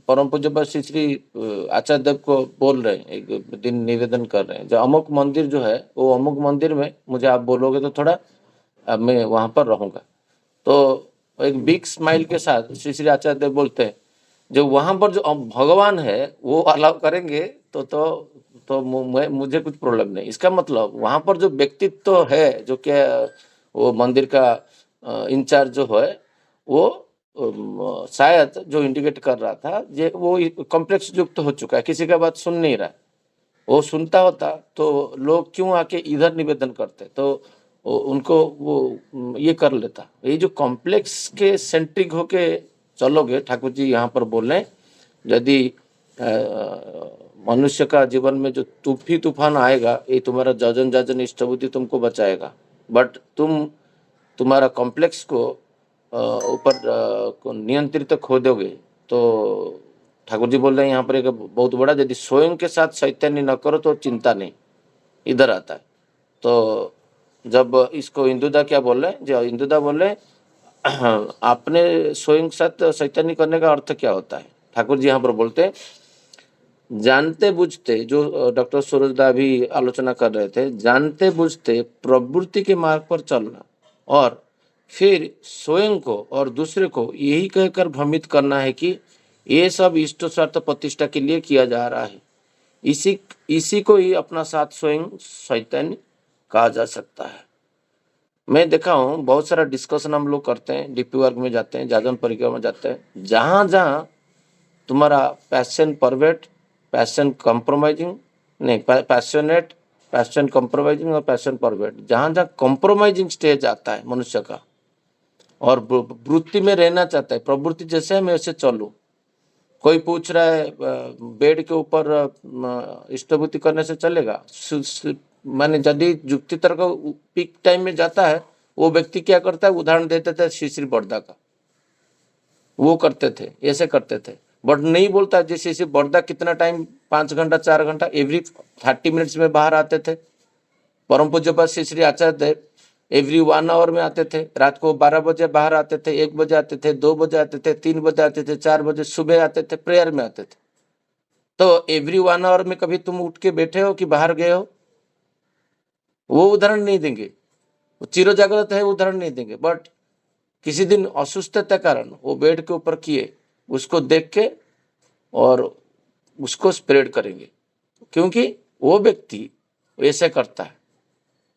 परम पूज्य श्री श्री आचार्य देव को बोल रहे हैं, एक दिन निवेदन कर रहे हैं जो अमुक मंदिर जो है वो अमुक मंदिर में मुझे आप बोलोगे तो थोड़ा मैं वहां पर रहूंगा। तो एक बिग स्माइल के साथ श्री श्री आचार्य देव बोलते हैं जो वहां पर जो भगवान है वो अलाउ करेंगे तो मुझे कुछ प्रॉब्लम नहीं। इसका मतलब वहां पर जो व्यक्तित्व है जो क्या वो मंदिर का इंचार्ज जो है वो शायद जो इंडिकेट कर रहा था ये वो कॉम्प्लेक्स युक्त हो चुका है, किसी का बात सुन नहीं रहा है। वो सुनता होता तो लोग क्यों आके इधर निवेदन करते, तो उनको वो ये कर लेता। ये जो कॉम्प्लेक्स के सेंट्रिक होके चलोगे, ठाकुर जी यहाँ पर बोल रहे हैं यदि मनुष्य का जीवन में जो तूफान आएगा ये तुम्हारा जाजन जाजन इष्ट बुद्धि तुमको बचाएगा, बट तुम्हारा कॉम्प्लेक्स को ऊपर को नियंत्रित खो दोगे। तो ठाकुर जी बोल रहे हैं यहाँ पर एक बहुत बड़ा, यदि स्वयं के साथ चैतन्य न करो तो चिंता नहीं, इधर आता है। तो जब इसको इंदुदा क्या बोल रहे हैं, जो इंदुदा बोल रहे हैं आपने स्वयं के साथ चैतन्य करने का अर्थ क्या होता है? ठाकुर जी यहाँ पर बोलते हैं जानते बुझते, जो डॉक्टर सूरजदा भी आलोचना कर रहे थे, जानते बुझते प्रवृत्ति के मार्ग पर चलना और फिर स्वयं को और दूसरे को यही कहकर भ्रमित करना है कि ये सब इष्ट स्वार्थ प्रतिष्ठा के लिए किया जा रहा है, इसी को ही अपना साथ स्वयं चैतन्य कहा जा सकता है। मैं देखा हूँ बहुत सारा डिस्कशन हम लोग करते हैं, डीपी वर्क में जाते हैं, जाजन परिक्रमा में जाते हैं, जहाँ जहाँ तुम्हारा पैशन परवेट, पैशन कॉम्प्रोमाइजिंग नहीं, पैशनेट, पैशन कॉम्प्रोमाइजिंग और पैशन परवेट, जहाँ जहाँ कॉम्प्रोमाइजिंग स्टेज आता है मनुष्य का और वृत्ति में रहना चाहता है, प्रवृत्ति जैसे है मैं वैसे चलूँ। कोई पूछ रहा है बेड के ऊपर इष्टभूति करने से चलेगा, माने यदि युक्ति तर्क पीक टाइम में जाता है वो व्यक्ति क्या करता है, उदाहरण देते थे श्री श्री बड़दा का, वो करते थे, ऐसे करते थे। बट नहीं बोलता जैसे श्री बड़दा कितना टाइम, 5 घंटा 4 घंटा एवरी 30 मिनट्स में बाहर आते थे। परम पूज्य पास श्री श्री आचार्य देव एवरी 1 आवर में आते थे, रात को 12 बजे बाहर आते थे, 1 बजे आते थे, 2 बजे आते थे, 3 बजे आते थे, 4 बजे सुबह आते थे, प्रेयर में आते थे। तो एवरी 1 आवर में कभी तुम उठ के बैठे हो कि बाहर गए हो? वो उदाहरण नहीं देंगे, वो चिरो जागृत है, उदाहरण नहीं देंगे। बट किसी दिन असुस्थता कारण वो बेड के ऊपर किए, उसको देख के और उसको स्प्रेड करेंगे, क्योंकि वो व्यक्ति ऐसे करता है,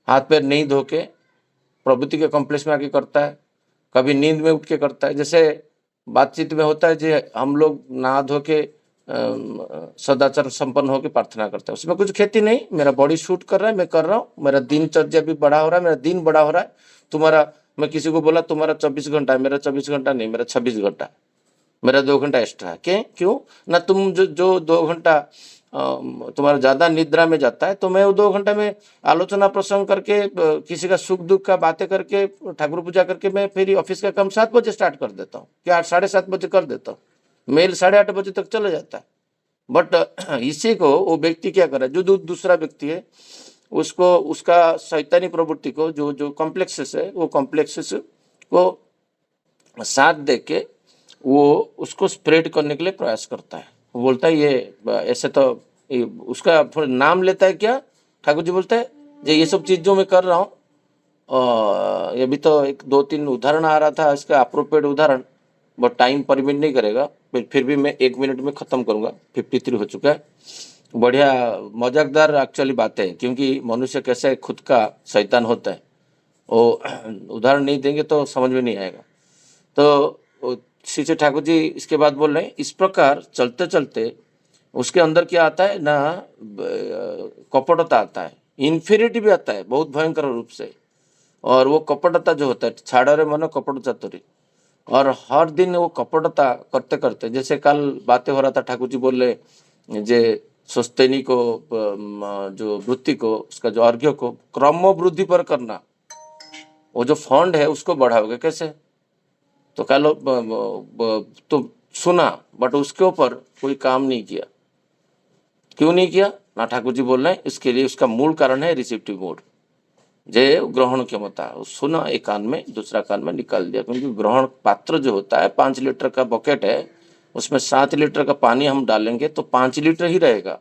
हाथ पैर नहीं धो के प्रभुति के कॉम्प्लेक्स में आके करता है, कभी नींद में उठ के करता है। जैसे बातचीत में होता है जो हम लोग नहा धो के सदाचार संपन्न होकर प्रार्थना करता है, उसमें कुछ खेती नहीं, मेरा बॉडी शूट कर रहा है, मैं कर रहा हूँ, मेरा दिनचर्या भी बड़ा हो रहा है, मेरा दिन बड़ा हो रहा है। तुम्हारा, मैं किसी को बोला तुम्हारा 24 घंटा है, मेरा 24 घंटा नहीं, मेरा 26 घंटा है, मेरा 2 घंटा एक्स्ट्रा है। क्यों ना? तुम जो 2 घंटा तुम्हारा ज्यादा निद्रा में जाता है, तो मैं वो 2 घंटा में आलोचना प्रसंग करके किसी का सुख दुख का बातें करके ठाकुर पूजा करके मैं फिर ऑफिस का काम 7 बजे स्टार्ट कर देता हूँ, क्या 7:30 बजे कर देता हूँ, मेल 8:30 बजे तक चला जाता है। बट इसी को वो व्यक्ति क्या कर रहा है, जो दूसरा व्यक्ति है, उसको उसका शैतानी प्रवृत्ति को जो कॉम्प्लेक्सेस है, वो कॉम्प्लेक्सेस को साथ दे के वो उसको स्प्रेड करने के लिए प्रयास करता है। वो बोलता है ये ऐसे तो उसका थोड़ा नाम लेता है, क्या ठाकुर जी बोलते हैं जो ये सब चीज जो मैं कर रहा हूँ, ये भी तो एक 2-3 उदाहरण आ रहा था इसका, अप्रोप्रिएट उदाहरण, बट टाइम परमिट नहीं करेगा, फिर भी मैं 1 मिनट में खत्म करूंगा, 53 हो चुका है। बढ़िया मजाकदार एक्चुअली बातें है, क्योंकि मनुष्य कैसे खुद का शैतान होता है, वो उदाहरण नहीं देंगे तो समझ में नहीं आएगा। तो श्री श्री ठाकुर जी इसके बाद बोल रहे हैं, इस प्रकार चलते चलते उसके अंदर क्या आता है ना, कपटता आता है, इन्फीरियरिटी भी आता है बहुत भयंकर रूप से। और वो कपटता जो होता है, छाड़े मनो कपट चतुरी, और हर दिन वो कपटता करते करते, जैसे कल बातें हो रहा था, ठाकुर जी बोल रहे जे सुस्तैनी को जो वृत्ति को, उसका जो अर्घ्य को क्रम वृद्धि पर करना, वो जो फंड है उसको बढ़ाओगे कैसे? तो कह लो तो सुना, बट उसके ऊपर कोई काम नहीं किया। क्यों नहीं किया ना? ठाकुर जी बोल रहे हैं इसके लिए उसका मूल कारण है रिसेप्टिव मोड, जे ग्रहण क्षमता। सुना एक कान में, दूसरा कान में निकाल दिया, क्योंकि ग्रहण पात्र जो होता है 5 लीटर का बकेट है, उसमें 7 लीटर का पानी हम डालेंगे तो 5 लीटर ही रहेगा,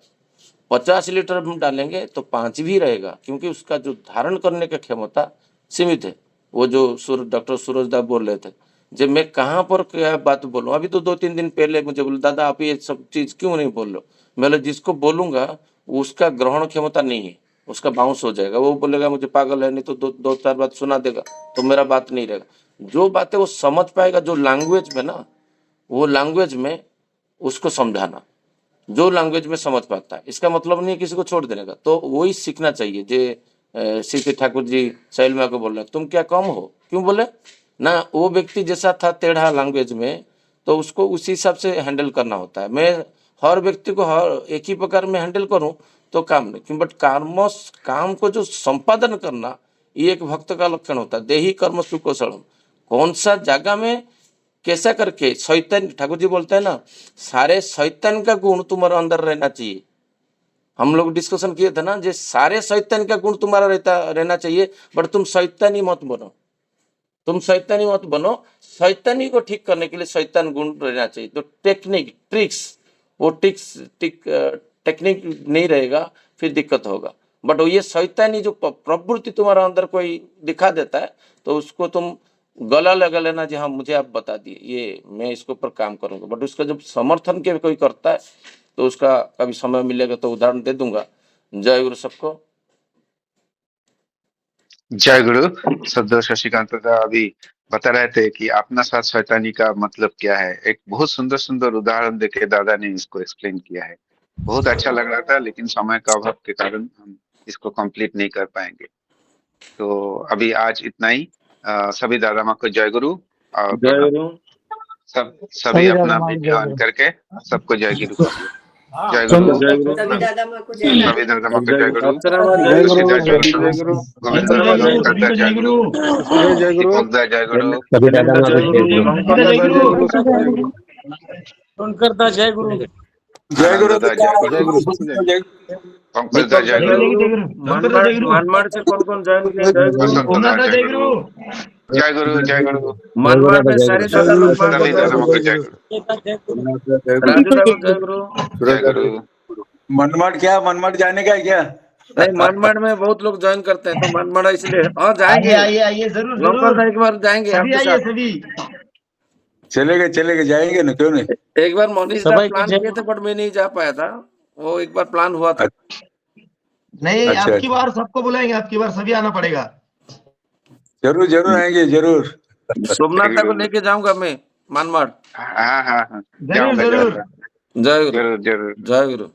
50 लीटर हम डालेंगे तो 5 भी रहेगा, क्योंकि उसका जो धारण करने का क्षमता सीमित है। वो जो डॉक्टर सूरजदा बोल रहे थे, जब मैं कहाँ पर क्या बात बोलूँ, अभी तो 2-3 दिन पहले मुझे बोले दादा आप ये सब चीज क्यों नहीं बोल लो। मैं जिसको बोलूंगा उसका ग्रहण क्षमता नहीं है, उसका बाउंस हो जाएगा, वो बोलेगा मुझे पागल है, नहीं तो 2-4 बात सुना देगा, तो मेरा बात नहीं रहेगा। जो बातें वो समझ पाएगा, जो लैंग्वेज में ना, वो लैंग्वेज में उसको समझाना, जो लैंग्वेज में समझ पाता है। इसका मतलब नहीं है किसी को छोड़ देने का, तो वही सीखना चाहिए। जे श्री ठाकुर जी सैल को बोल रहे तुम क्या कम हो, क्यों बोले ना? वो व्यक्ति जैसा था टेढ़ा लैंग्वेज में, तो उसको उसी हिसाब से हैंडल करना होता है। मैं हर व्यक्ति को हर एक ही प्रकार में हैंडल करूं तो काम नहीं, क्यों? बट काम को जो संपादन करना, ये एक भक्त का लक्षण होता है। देही कर्म सुकौशलम, कौन सा जगह में कैसा करके शैतान, ठाकुर जी बोलते हैं ना, सारे शैतान का गुण तुम्हारे अंदर रहना चाहिए। हम लोग डिस्कशन किए थे ना, जे सारे शैतान का गुण तुम्हारा रहना चाहिए, बट तुम शैतानी मत बनो, तुम शैतानी मत बनो। शैतानी को ठीक करने के लिए शैतान गुण रहना चाहिए। तो टेक्निक ट्रिक्स, वो टेक्निक नहीं रहेगा, फिर दिक्कत होगा। बट ये शैतानी जो प्रवृत्ति तुम्हारा अंदर कोई दिखा देता है, तो उसको तुम गला लगा लेना, जी हाँ मुझे आप बता दिए, ये मैं इसके ऊपर काम करूंगा। बट उसका जब समर्थन के कोई करता है, तो उसका कभी समय मिलेगा तो उदाहरण दे दूंगा। जय गुरु सबको। जय गुरु। सदो शशिकांत दादा अभी बता रहे थे कि अपना साथ शैतानी का मतलब क्या है। एक बहुत सुंदर सुंदर उदाहरण देके दादा ने इसको एक्सप्लेन किया है। बहुत अच्छा लग रहा था, लेकिन समय का अभाव के कारण हम इसको कंप्लीट नहीं कर पाएंगे। तो अभी आज इतना ही। सभी दादा माँ को जय गुरु। और जय गुरु। सभी सभी दादा अपना माँ को वीडियो जय ऑन गुरु। करके सबको जय गुरु कहिए। जय गुरु जय गुरु सभी दादा माँ को जय सभी दादा माँ को जय जय गुरु गुरु अर्चना माँ जय गुरु तुलसीदास जय जय गुरु गुरु गोविंद अर्चना माँ जय ओंकार गुरु दास जय गुरु सभी जय गुरु दीपक दास जय गुरु सभी दादा सुनील माँ जय को गुरु जय गुरु। शंकर जय दादा गुरु जय जय गुरु गुरु सब जय गुरु जय गुरु जय आनंद गुरु दास जय जय गुरु गुरु सब जय जय पंकज दास दीपक जय जय गुरु गुरु मनमाड़ से कौन कौन ज्वाइन किया जय गुरु वसंत दास जय गुरु जय गुरु जय गुरु मनमाड़ में सारे जय दादा गुरु लोग बात सभी कर दादा रहे माँ को जय गुरु हैं राजू ठाकुर जय गुरु जय गुरु मनमाड क्या मनमाड जाने का है क्या? नहीं मनमाड़ में बहुत लोग ज्वाइन करते हैं तो मनमाड़ इसलिए हाँ जाएंगे आइए जरूर लौका था एक बार जाएंगे सभी आपके आइए साथ सभी चलेगा जाएंगे ना, क्यों नहीं? एक बार मोनिश दा सभी को प्लान जय किए थे बट मैं नहीं जा पाया था वो एक बार प्लान हुआ था नहीं अच्छा, आपकी बार सबको बुलाएंगे आपकी बार सभी आना पड़ेगा जरूर आएंगे जरूर। सोमनाथ दा को लेके जाऊंगा मैं मनमाड़ हाँ हाँ हाँ जरूर जाऊंगा जरूर जाऊंगा जय गुरु जरूर जरूर जय गुरु